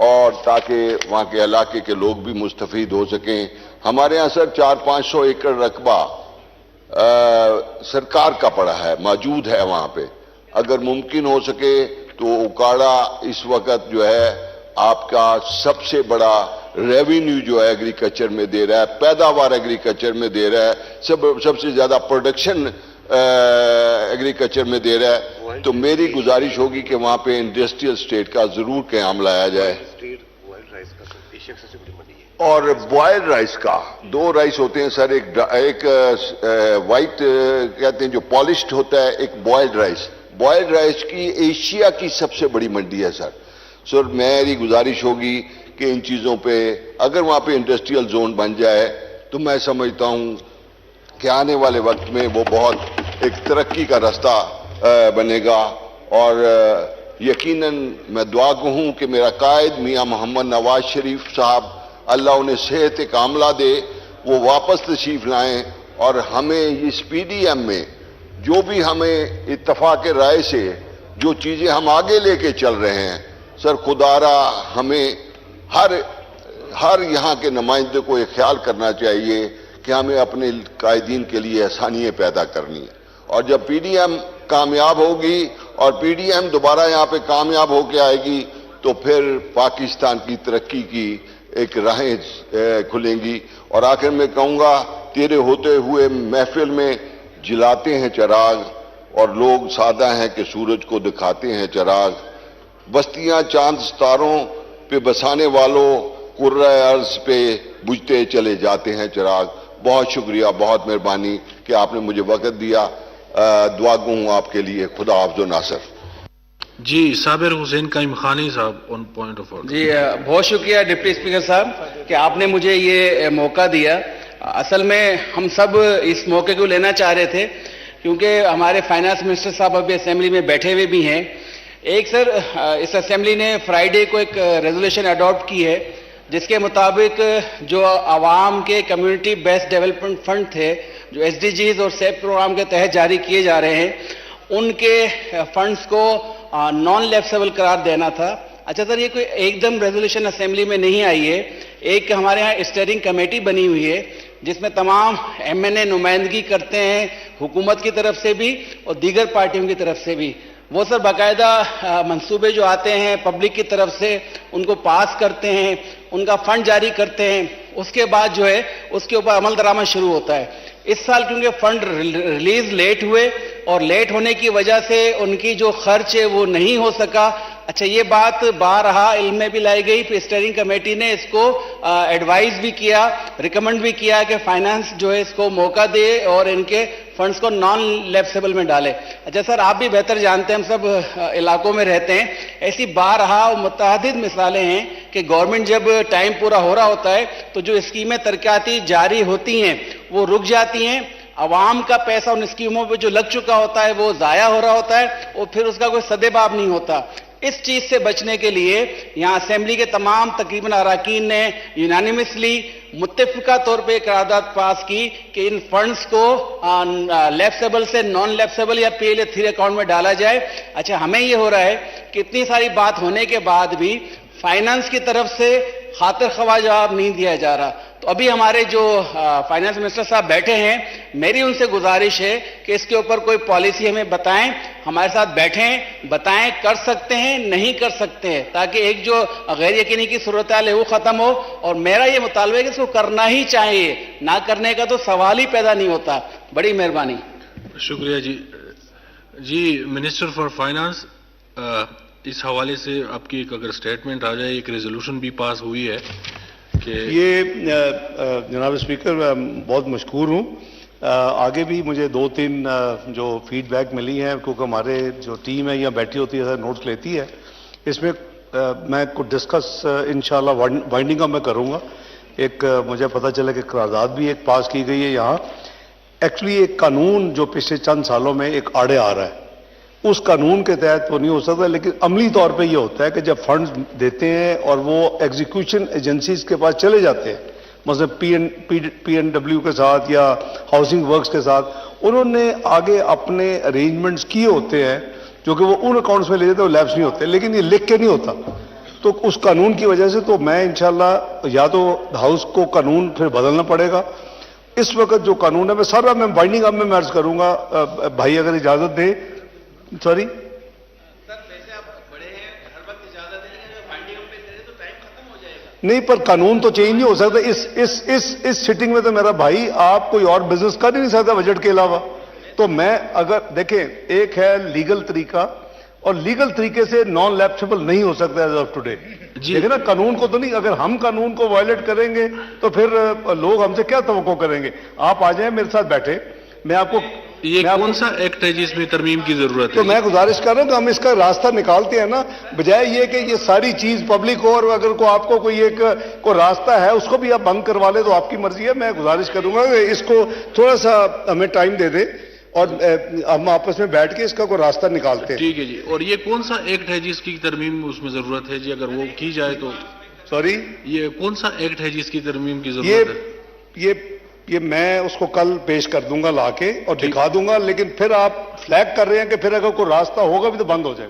اور تاکہ وہاں کے علاقے کے لوگ بھی مستفید ہو سکیں. ہمارے ہاں سر 400-500 ایکڑ رقبہ سرکار کا پڑا ہے، موجود ہے وہاں پہ. اگر ممکن ہو سکے تو اکاڑا اس وقت جو ہے آپ کا سب سے بڑا ریونیو جو ہے ایگریکلچر میں دے رہا ہے، پیداوار ایگریکلچر میں دے رہا ہے، سب سے زیادہ پروڈکشن ایگریکلچر میں دے رہا ہے. تو میری گزارش ہوگی کہ وہاں پہ انڈسٹریل اسٹیٹ کا ضرور قیام لایا جائے. اور بوائل رائس کا 2 رائس ہوتے ہیں سر، ایک وائٹ کہتے ہیں جو پالشڈ ہوتا ہے، ایک بوائلڈ رائس. بوائلڈ رائس کی ایشیا کی سب سے بڑی منڈی ہے سر. سر میری گزارش ہوگی کہ ان چیزوں پہ اگر وہاں پہ انڈسٹریل زون بن جائے تو میں سمجھتا ہوں کہ آنے والے وقت میں وہ بہت ایک ترقی کا راستہ بنے گا. اور یقیناً میں دعا گو ہوں کہ میرا قائد میاں محمد نواز شریف صاحب، اللہ انہیں صحت کاملہ دے، وہ واپس تشریف لائیں، اور ہمیں اس پی ڈی ایم میں جو بھی ہمیں اتفاق رائے سے جو چیزیں ہم آگے لے کے چل رہے ہیں، سر خدا را ہمیں ہر یہاں کے نمائندے کو یہ خیال کرنا چاہیے کہ ہمیں اپنے قائدین کے لیے آسانیاں پیدا کرنی ہے. اور جب پی ڈی ایم کامیاب ہوگی اور پی ڈی ایم دوبارہ یہاں پہ کامیاب ہو کے آئے گی تو پھر پاکستان کی ترقی کی ایک راہیں کھلیں گی. اور آخر میں کہوں گا، تیرے ہوتے ہوئے محفل میں جلاتے ہیں چراغ، اور لوگ سادہ ہیں کہ سورج کو دکھاتے ہیں چراغ. بستیاں چاند ستاروں پہ بسانے والوں، قرۂ ارض پہ بجھتے چلے جاتے ہیں چراغ. بہت شکریہ، بہت مہربانی کہ آپ نے مجھے وقت دیا. دعا گو ہوں آپ کے لیے. خدا حافظ و ناصر. جی صابر حسین قائم خانی صاحب آن پوائنٹ آف آرڈر. جی بہت شکریہ ڈپٹی اسپیکر صاحب کہ آپ نے مجھے یہ موقع دیا. اصل میں ہم سب اس موقع کو لینا چاہ رہے تھے کیونکہ ہمارے فائنانس منسٹر صاحب ابھی اسمبلی میں بیٹھے ہوئے بھی ہیں. ایک سر اس اسمبلی نے فرائیڈے کو ایک ریزولوشن اڈاپٹ کی ہے جس کے مطابق جو عوام کے کمیونٹی بیسڈ ڈیولپمنٹ فنڈ تھے جو ایس ڈی جیز اور سیپ پروگرام کے تحت جاری کیے جا رہے ہیں، ان کے فنڈز کو نان لیپسیبل قرار دینا تھا. اچھا سر، یہ کوئی ایک دم ریزولوشن اسمبلی میں نہیں آئی ہے. ایک ہمارے ہاں اسٹیئرنگ کمیٹی بنی ہوئی ہے جس میں تمام ایم این اے نمائندگی کرتے ہیں، حکومت کی طرف سے بھی اور دیگر پارٹیوں کی طرف سے بھی. وہ سر باقاعدہ منصوبے جو آتے ہیں پبلک کی طرف سے ان کو پاس کرتے ہیں، ان کا فنڈ جاری کرتے ہیں، اس کے بعد جو ہے اس کے اوپر عمل درآمد شروع ہوتا ہے. اس سال کیونکہ فنڈ ریلیز لیٹ ہوئے اور لیٹ ہونے کی وجہ سے ان کی جو خرچ ہے وہ نہیں ہو سکا، اچھا یہ بات بارہا علم میں بھی لائی گئی, پھر اسٹیئرنگ کمیٹی نے اس کو ایڈوائز بھی کیا, ریکمنڈ بھی کیا کہ فائنانس جو ہے اس کو موقع دے اور ان کے فنڈز کو نان لیپسیبل میں ڈالے. اچھا سر, آپ بھی بہتر جانتے ہیں, ہم سب علاقوں میں رہتے ہیں, ایسی بارہا اور متعدد مثالیں ہیں کہ گورنمنٹ جب ٹائم پورا ہو رہا ہوتا ہے تو جو اسکیمیں ترقیاتی جاری ہوتی ہیں وہ رک جاتی ہیں, عوام کا پیسہ ان اسکیموں پہ جو لگ چکا ہوتا ہے وہ ضائع ہو رہا ہوتا ہے اور پھر اس کا کوئی سدباب نہیں ہوتا. اس چیز سے بچنے کے لیے یہاں اسمبلی کے تمام تقریباً اراکین نے یونانیمسلی متفقہ طور پہ قرارداد پاس کی کہ ان فنڈز کو لیپسیبل سے نان لیپسیبل یا PL3 اکاؤنٹ میں ڈالا جائے. اچھا ہمیں یہ ہو رہا ہے کہ اتنی ساری بات ہونے کے بعد بھی فائنانس کی طرف سے خاطر خواہ جواب نہیں دیا جا رہا. تو ابھی ہمارے جو فائنانس منسٹر صاحب بیٹھے ہیں, میری ان سے گزارش ہے کہ اس کے اوپر کوئی پالیسی ہمیں بتائیں, ہمارے ساتھ بیٹھیں, بتائیں کر سکتے ہیں نہیں کر سکتے ہیں, تاکہ ایک جو غیر یقینی کی صورتحال ہے وہ ختم ہو. اور میرا یہ مطالبہ ہے کہ اس کو کرنا ہی چاہیے, نہ کرنے کا تو سوال ہی پیدا نہیں ہوتا. بڑی مہربانی. شکریہ جی. جی منسٹر فار فائنانس, اس حوالے سے آپ کی ایک اگر اسٹیٹمنٹ آ جائے, ایک ریزولوشن بھی پاس ہوئی ہے کہ یہ جناب اسپیکر بہت مشکور ہوں. آگے بھی مجھے 2-3 جو فیڈ بیک ملی ہیں, کیونکہ ہمارے جو ٹیم ہے یہاں بیٹھی ہوتی ہے, نوٹس لیتی ہے, اس میں میں کچھ ڈسکس انشاءاللہ وائنڈنگ اپ میں کروں گا. ایک مجھے پتہ چلا کہ قرارداد بھی ایک پاس کی گئی ہے یہاں. ایکچولی ایک قانون جو پچھلے چند سالوں میں ایک آڑے آ رہا ہے, اس قانون کے تحت وہ نہیں ہو سکتا, لیکن عملی طور پہ یہ ہوتا ہے کہ جب فنڈز دیتے ہیں اور وہ ایگزیکیوشن ایجنسیز کے پاس چلے جاتے ہیں, مثلا PNW کے ساتھ یا ہاؤسنگ ورکس کے ساتھ, انہوں نے آگے اپنے ارینجمنٹس کیے ہوتے ہیں جو کہ وہ ان اکاؤنٹس میں لے جاتے ہیں, وہ لیپس نہیں ہوتے, لیکن یہ لکھ کے نہیں ہوتا. تو اس قانون کی وجہ سے تو میں انشاءاللہ یا تو ہاؤس کو قانون پھر بدلنا پڑے گا. اس وقت جو قانون ہے میں سارا میں بائنڈنگ اپ میں عرض کروں گا, بھائی اگر اجازت دے. سوری نہیں, پر قانون تو چینج نہیں ہو سکتا. اس سٹنگ میں تو میرا بھائی آپ کوئی اور بزنس کر ہی نہیں سکتا بجٹ کے علاوہ. تو میں اگر دیکھیں, ایک ہے لیگل طریقہ, اور لیگل طریقے سے نان لیپسیبل نہیں ہو سکتا ایز آف ٹوڈے. لیکن نا قانون کو تو نہیں, اگر ہم قانون کو وائلیٹ کریں گے تو پھر لوگ ہم سے کیا توقع کریں گے. آپ آ جائیں میرے ساتھ بیٹھے, میں آپ کو یہ کون سا ایکٹ ہے جس میں ترمیم کی ضرورت ہے؟ تو میں گزارش کر رہا ہوں کہ ہم اس کا راستہ نکالتے ہیں نا, بجائے یہ کہ یہ ساری چیز پبلک ہو, اور اگر آپ کو کوئی ایک کوئی راستہ ہے اس کو بھی آپ بند کروا لے تو آپ کی مرضی ہے. میں گزارش کروں گا کہ اس کو تھوڑا سا ہمیں ٹائم دے دیں اور ہم آپس میں بیٹھ کے اس کا کوئی راستہ نکالتے ہیں. ٹھیک ہے جی. اور یہ کون سا ایکٹ ہے جس کی ترمیم اس میں ضرورت ہے جی, اگر وہ کی جائے تو؟ سوری, یہ کون سا ایکٹ ہے جس کی ترمیم کی ضرورت ہے؟ یہ میں اس کو کل پیش کر دوں گا لا کے اور دکھا دوں گا, لیکن پھر آپ فلیگ کر رہے ہیں کہ پھر اگر کوئی راستہ ہوگا بھی تو بند ہو جائے.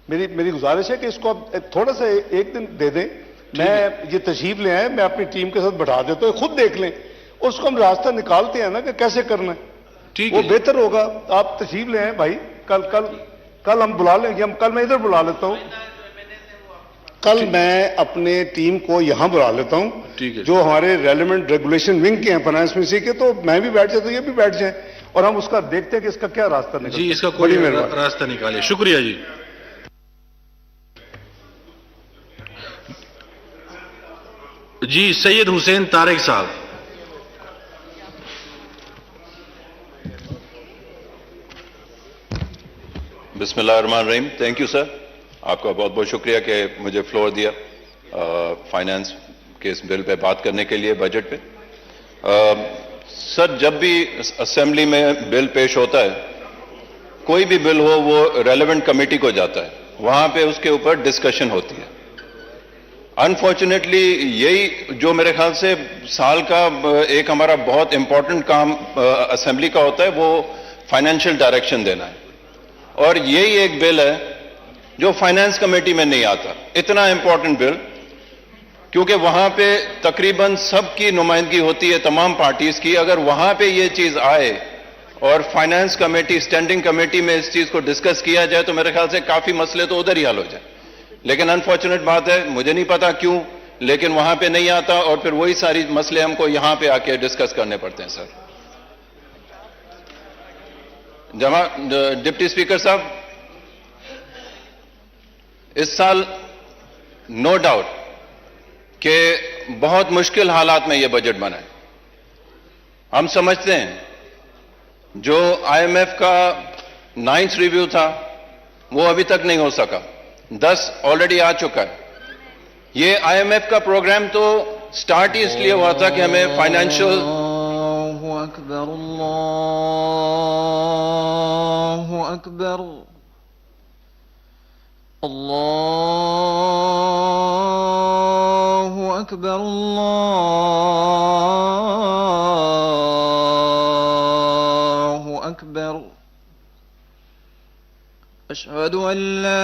میری گزارش ہے کہ اس کو آپ تھوڑا سا ایک دن دے دیں. میں یہ تشریف لے آئے, میں اپنی ٹیم کے ساتھ بٹھا دیتا ہوں, خود دیکھ لیں, اس کو ہم راستہ نکالتے ہیں نا کہ کیسے کرنا ہے, وہ بہتر ہوگا. آپ تشریف لے آئیں بھائی, کل ہم بلا لیں گے, کل میں ادھر بلا لیتا ہوں, کل میں اپنے ٹیم کو یہاں بلا لیتا ہوں جو ہمارے ریلیونٹ ریگولیشن ونگ کے ہیں فائنانس منسٹری کے, تو میں بھی بیٹھ جاتا ہوں, یہ بھی بیٹھ جائیں, اور ہم اس کا دیکھتے ہیں کہ اس کا کیا راستہ نکلتا ہے. جی, اس کا کوئی راستہ نکالے. شکریہ جی. جی سید حسین طارق صاحب. بسم اللہ الرحمن الرحیم. تھینک یو سر, آپ کا بہت بہت شکریہ کہ مجھے فلور دیا فائنانس کے اس بل پہ بات کرنے کے لیے, بجٹ پہ. سر, جب بھی اسمبلی میں بل پیش ہوتا ہے, کوئی بھی بل ہو, وہ ریلیونٹ کمیٹی کو جاتا ہے, وہاں پہ اس کے اوپر ڈسکشن ہوتی ہے. انفارچونیٹلی یہی جو میرے خیال سے سال کا ایک ہمارا بہت امپورٹنٹ کام اسمبلی کا ہوتا ہے, وہ فائنینشیل ڈائریکشن دینا ہے. اور یہی ایک بل ہے جو فائنانس کمیٹی میں نہیں آتا. اتنا امپورٹنٹ بل, کیونکہ وہاں پہ تقریباً سب کی نمائندگی ہوتی ہے, تمام پارٹیز کی. اگر وہاں پہ یہ چیز آئے اور فائنانس کمیٹی, اسٹینڈنگ کمیٹی میں اس چیز کو ڈسکس کیا جائے تو میرے خیال سے کافی مسئلے تو ادھر ہی حل ہو جائے. لیکن انفارچونیٹ بات ہے, مجھے نہیں پتا کیوں, لیکن وہاں پہ نہیں آتا, اور پھر وہی ساری مسئلے ہم کو یہاں پہ آ کے ڈسکس کرنے پڑتے ہیں. سر, ڈپٹی اسپیکر صاحب, اس سال نو ڈاؤٹ کہ بہت مشکل حالات میں یہ بجٹ بنا ہے. ہم سمجھتے ہیں جو آئی ایم ایف کا 9th ریویو تھا وہ ابھی تک نہیں ہو سکا, 10 آلریڈی آ چکا ہے. یہ آئی ایم ایف کا پروگرام تو سٹارٹ ہی اس لیے ہوا تھا کہ ہمیں فائنینشیل اللہ اکبر اللہ اکبر اللہ اکبر اللہ اکبر اشہد ان لا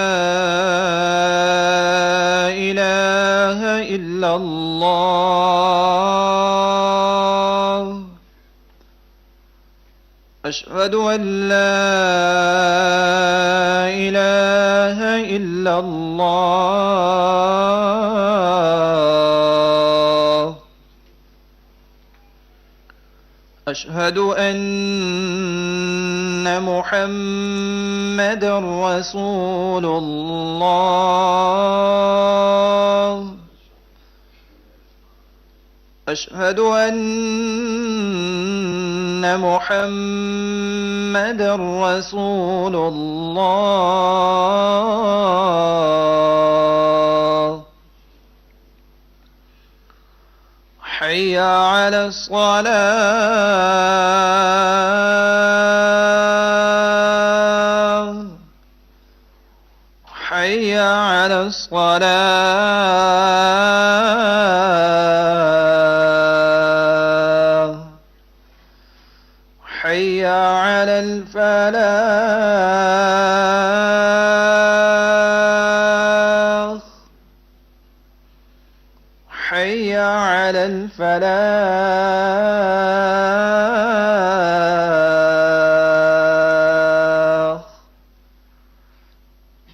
الہ الا اللہ اشہد ان لا الہ الا اللہ اشہد ان محمد رسول اللہ اشہد ان محمد رسول اللہ حی علی الصلاة حی علی الصلاة حی علی الفلاح حی علی الفلاح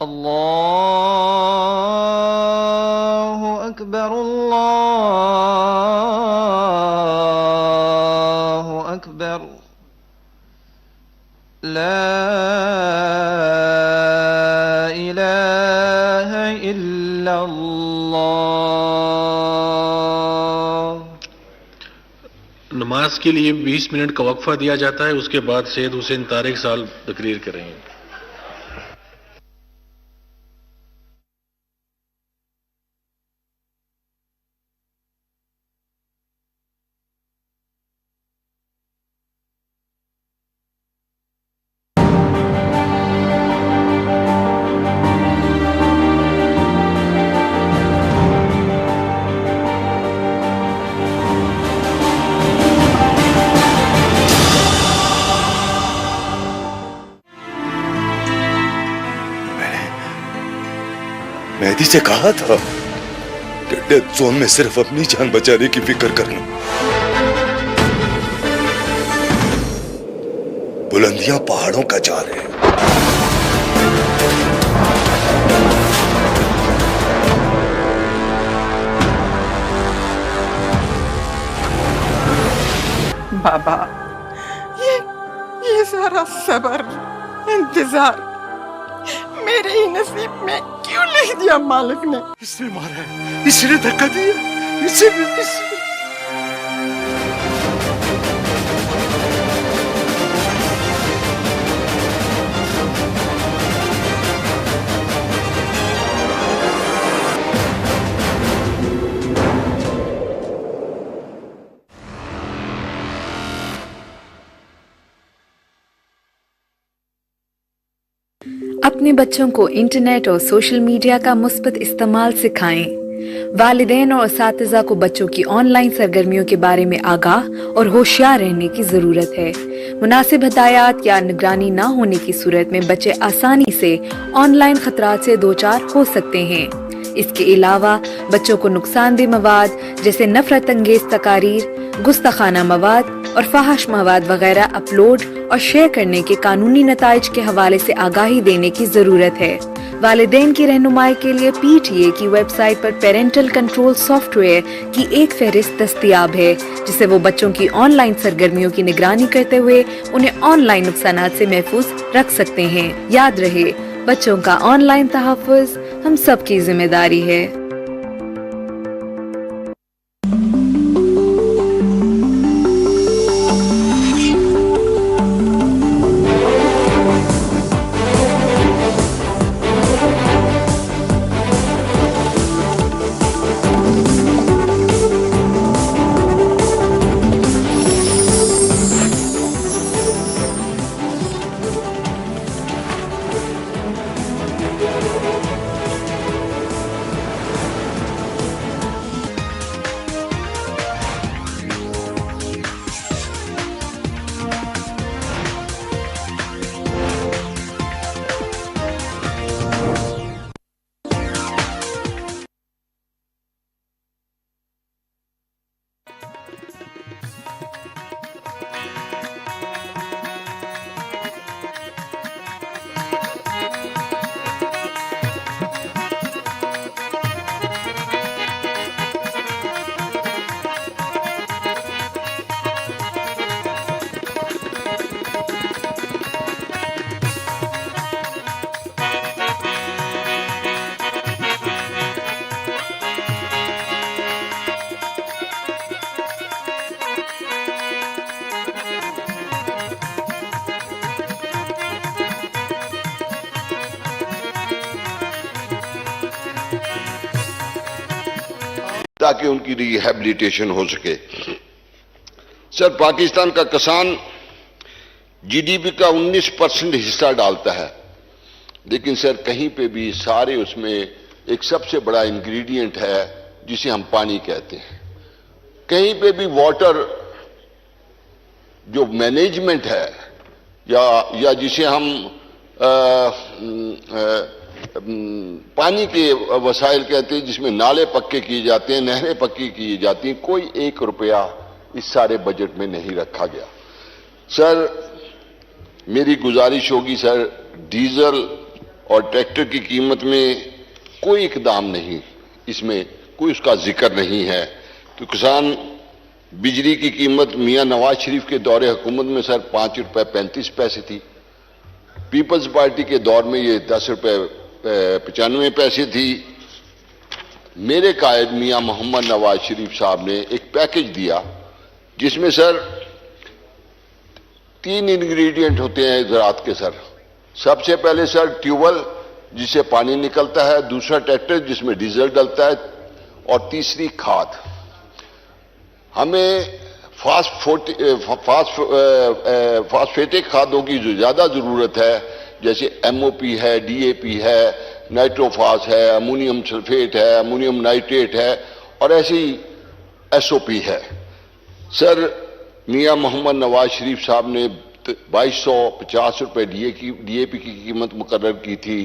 اللہ اکبر اللہ اکبر لا الہ الا اللہ. نماز کے لیے 20 منٹ کا وقفہ دیا جاتا ہے, اس کے بعد سید حسین طارق صاحب تقریر کریں گے. مہدی سے کہا تھا کہ ڈیتھ زون میں صرف اپنی جان بچانے کی فکر کرنا. بلندیاں پہاڑوں کا جال ہے. بابا یہ سارا صبر انتظار میرے ہی نصیب میں کیوں لکھ دیا مالک نے؟ اس نے مارا ہے, اس نے دھکا دیا, اس نے اپنے بچوں کو انٹرنیٹ اور سوشل میڈیا کا مثبت استعمال سکھائیں. والدین اور اساتذہ کو بچوں کی آن لائن سرگرمیوں کے بارے میں آگاہ اور ہوشیار رہنے کی ضرورت ہے. مناسب ہدایات یا نگرانی نہ ہونے کی صورت میں بچے آسانی سے آن لائن خطرات سے دوچار ہو سکتے ہیں. اس کے علاوہ بچوں کو نقصان دہ مواد جیسے نفرت انگیز تقاریر، گستاخانہ مواد اور فحش مواد وغیرہ اپلوڈ اور شیئر کرنے کے قانونی نتائج کے حوالے سے آگاہی دینے کی ضرورت ہے. والدین کی رہنمائی کے لیے PTA کی ویب سائٹ پر پیرنٹل کنٹرول سافٹ ویئر کی ایک فہرست دستیاب ہے جسے وہ بچوں کی آن لائن سرگرمیوں کی نگرانی کرتے ہوئے انہیں آن لائن نقصانات سے محفوظ رکھ سکتے ہیں. یاد رہے، بچوں کا آن لائن تحفظ ہم سب کی ذمہ داری ہے۔ تاکہ ان کی ریہیبلیٹیشن ہو سکے۔ سر، پاکستان کا کسان جی ڈی پی کا 19% حصہ ڈالتا ہے، لیکن سر کہیں پہ بھی سارے اس میں ایک سب سے بڑا انگریڈینٹ ہے جسے ہم پانی کہتے ہیں۔ کہیں پہ بھی واٹر جو مینجمنٹ ہے یا جسے ہم پانی کے وسائل کہتے ہیں، جس میں نالے پکے کیے جاتے ہیں، نہریں پکی کی جاتی ہیں، کوئی 1 روپیہ اس سارے بجٹ میں نہیں رکھا گیا۔ سر، میری گزارش ہوگی سر، ڈیزل اور ٹریکٹر کی قیمت میں کوئی اقدام نہیں، اس میں کوئی اس کا ذکر نہیں ہے۔ تو کسان بجلی کی قیمت میاں نواز شریف کے دور حکومت میں سر 5 روپے 35 پیسے تھی، پیپلز پارٹی کے دور میں یہ 10 روپے 95 پیسے تھی۔ میرے قائد میاں محمد نواز شریف صاحب نے ایک پیکج دیا جس میں سر 3 انگریڈینٹ ہوتے ہیں زراعت کے سر۔ سب سے پہلے سر ٹیوبویل جس سے پانی نکلتا ہے، دوسرا ٹریکٹر جس میں ڈیزل ڈلتا ہے، اور تیسری کھاد۔ ہمیں فاسفیٹک کھادوں کی جو زیادہ ضرورت ہے، جیسے ایم او پی ہے، ڈی اے پی ہے، نائٹروفاس ہے، امونیم سلفیٹ ہے، امونیم نائٹریٹ ہے، اور ایسی ایس او پی ہے۔ سر، میاں محمد نواز شریف صاحب نے 2250 روپے ڈی اے پی کی قیمت مقرر کی تھی،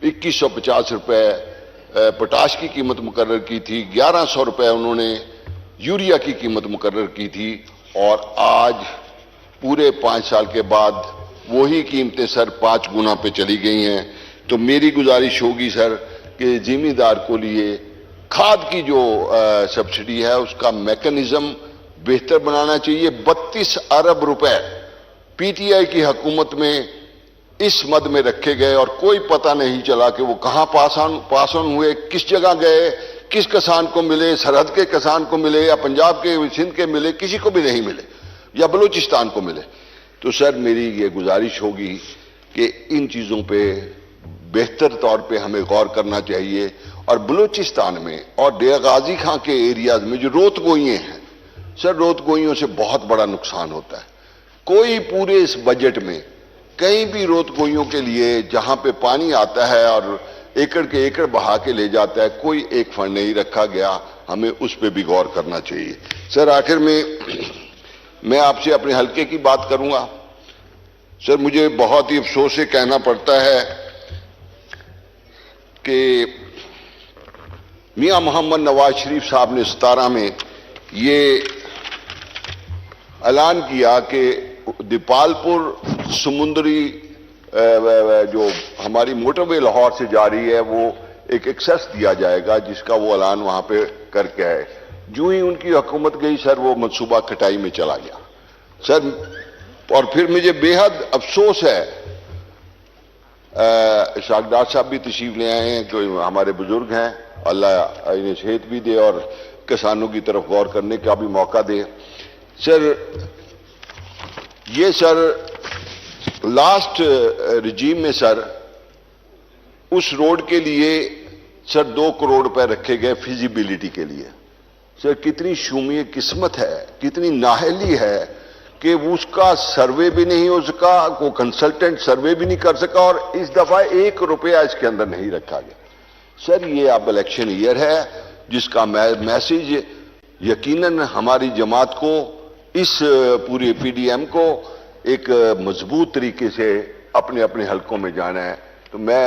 2150 روپے پوٹاش کی قیمت مقرر کی تھی، 1100 روپے انہوں نے یوریا کی قیمت مقرر کی تھی، اور آج پورے 5 سال کے بعد وہی قیمتیں سر 5 گنا پہ چلی گئی ہیں۔ تو میری گزارش ہوگی سر کہ زمیندار کو لیے کھاد کی جو سبسڈی ہے اس کا میکنزم بہتر بنانا چاہیے۔ 32 ارب روپے پی ٹی آئی کی حکومت میں اس مد میں رکھے گئے اور کوئی پتہ نہیں چلا کہ وہ کہاں پاس آن ہوئے، کس جگہ گئے، کس کسان کو ملے، سرحد کے کسان کو ملے یا پنجاب کے سندھ کے ملے، کسی کو بھی نہیں ملے، یا بلوچستان کو ملے۔ تو سر، میری یہ گزارش ہوگی کہ ان چیزوں پہ بہتر طور پہ ہمیں غور کرنا چاہیے، اور بلوچستان میں اور ڈیرہ غازی خان کے ایریاز میں جو روت گوئیاں ہیں سر، روت گوئیوں سے بہت بڑا نقصان ہوتا ہے۔ کوئی پورے اس بجٹ میں کہیں بھی روت گوئیوں کے لیے جہاں پہ پانی آتا ہے اور ایکڑ کے ایکڑ بہا کے لے جاتا ہے، کوئی ایک فنڈ نہیں رکھا گیا، ہمیں اس پہ بھی غور کرنا چاہیے۔ سر، آخر میں آپ سے اپنے حلقے کی بات کروں گا۔ سر، مجھے بہت ہی افسوس سے کہنا پڑتا ہے کہ میاں محمد نواز شریف صاحب نے 17 میں یہ اعلان کیا کہ دیپالپور سمندری جو ہماری موٹر وے لاہور سے جاری ہے وہ ایک ایکسس دیا جائے گا، جس کا وہ اعلان وہاں پہ کر کے ہے۔ جو ہی ان کی حکومت گئی سر، وہ منصوبہ کٹائی میں چلا گیا سر۔ اور پھر مجھے بے حد افسوس ہے اسحاق ڈار صاحب بھی تشریف لے آئے ہیں، جو ہمارے بزرگ ہیں، اللہ انہیں صحت بھی دے اور کسانوں کی طرف غور کرنے کا بھی موقع دے۔ سر یہ سر لاسٹ رجیم میں سر اس روڈ کے لیے سر 2 کروڑ روپے رکھے گئے فیزیبلٹی کے لیے۔ سر کتنی شومی قسمت ہے، کتنی نااہلی ہے کہ اس کا سروے بھی نہیں ہو سکا، کوئی کنسلٹنٹ سروے بھی نہیں کر سکا، اور اس دفعہ 1 روپیہ اس کے اندر نہیں رکھا گیا۔ سر یہ اب الیکشن ایئر ہے جس کا میسج یقیناً ہماری جماعت کو، اس پورے پی ڈی ایم کو ایک مضبوط طریقے سے اپنے اپنے حلقوں میں جانا ہے۔ تو میں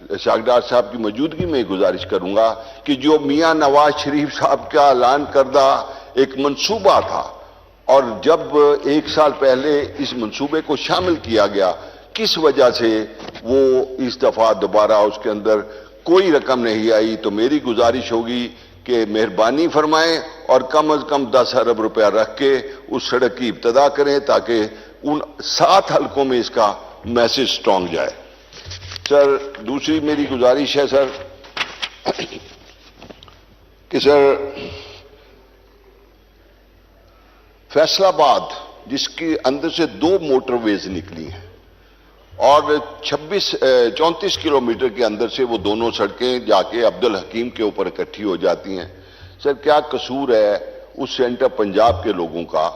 اسحاق ڈار صاحب کی موجودگی میں گزارش کروں گا کہ جو میاں نواز شریف صاحب کا اعلان کردہ ایک منصوبہ تھا، اور جب 1 سال پہلے اس منصوبے کو شامل کیا گیا، کس وجہ سے وہ اس دفعہ دوبارہ اس کے اندر کوئی رقم نہیں آئی، تو میری گزارش ہوگی کہ مہربانی فرمائیں اور کم از کم 10 ارب روپیہ رکھ کے اس سڑک کی ابتدا کریں تاکہ ان 7 حلقوں میں اس کا میسج سٹرونگ جائے۔ سر دوسری میری گزارش ہے سر کہ سر فیصل آباد جس کے اندر سے 2 موٹر ویز نکلی ہیں اور 34 کلومیٹر کے اندر سے وہ دونوں سڑکیں جا کے عبدالحکیم کے اوپر اکٹھی ہو جاتی ہیں۔ سر کیا قصور ہے اس سینٹر پنجاب کے لوگوں کا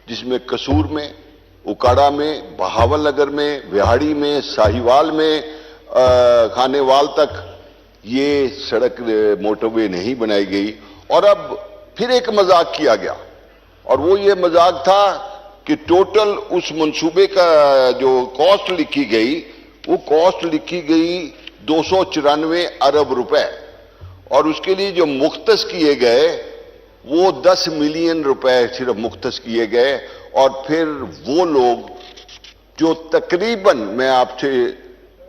جس میں قصور میں، اکاڑا میں، بہاول نگر میں، وہاڑی میں، ساہیوال میں، کھانے وال تک یہ سڑک موٹر وے نہیں بنائی گئی، اور اب پھر ایک مذاق کیا گیا، اور وہ یہ مذاق تھا کہ ٹوٹل اس منصوبے کا جو کاسٹ لکھی گئی، وہ کاسٹ لکھی گئی 294 ارب روپے، اور اس کے لیے جو مختص کیے گئے وہ 10 ملین روپے صرف مختص کیے گئے، اور پھر وہ لوگ جو تقریباً میں آپ سے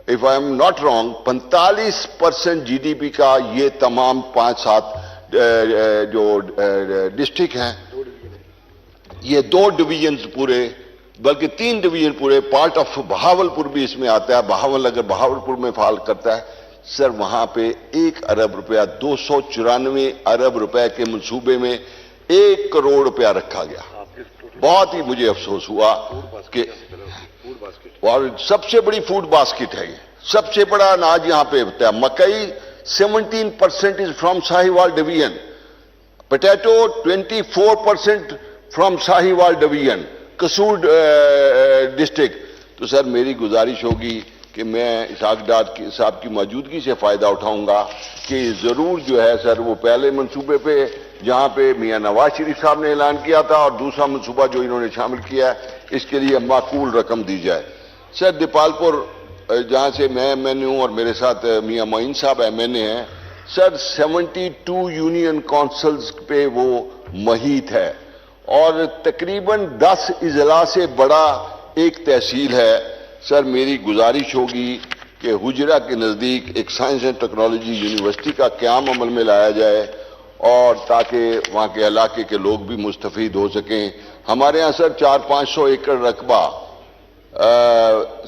if I am not wrong 45% G D P کا یہ تمام 5-7 جو ڈسٹرکٹ ہیں، یہ 2 ڈویژنز پورے، بلکہ 3 ڈویژن پورے، پارٹ آف بہاولپور بھی اس میں آتا ہے، بہاول اگر بہاولپور میں فعال کرتا ہے، سر وہاں پہ 1 ارب روپیہ 294 ارب روپے کے منصوبے میں 1 کروڑ روپیہ رکھا گیا۔ بہت ہی مجھے افسوس ہوا کہ اور سب سے بڑی فوڈ باسکٹ ہے، یہ سب سے بڑا اناج یہاں پہ ہوتا ہے۔ مکئی 17% is from Sahiwal division, potato 24% from Sahiwal division, Kasur district. تو سر میری گزارش ہوگی کہ میں اسحاق ڈار صاحب کی موجودگی سے فائدہ اٹھاؤں گا کہ ضرور جو ہے سر وہ پہلے منصوبے پہ جہاں پہ میاں نواز شریف صاحب نے اعلان کیا تھا اور دوسرا منصوبہ جو انہوں نے شامل کیا ہے، اس کے لیے معقول رقم دی جائے۔ سر دیپال پور جہاں سے میں ایم این اے ہوں اور میرے ساتھ میاں معین صاحب ایم این اے ہیں، سر 72 یونین کونسلز پہ وہ محیط ہے، اور تقریباً 10 اضلاع سے بڑا ایک تحصیل ہے۔ سر میری گزارش ہوگی کہ حجرہ کے نزدیک ایک سائنس اینڈ ٹیکنالوجی یونیورسٹی کا قیام عمل میں لایا جائے، اور تاکہ وہاں کے علاقے کے لوگ بھی مستفید ہو سکیں۔ ہمارے ہاں سر 400-500 ایکڑ رقبہ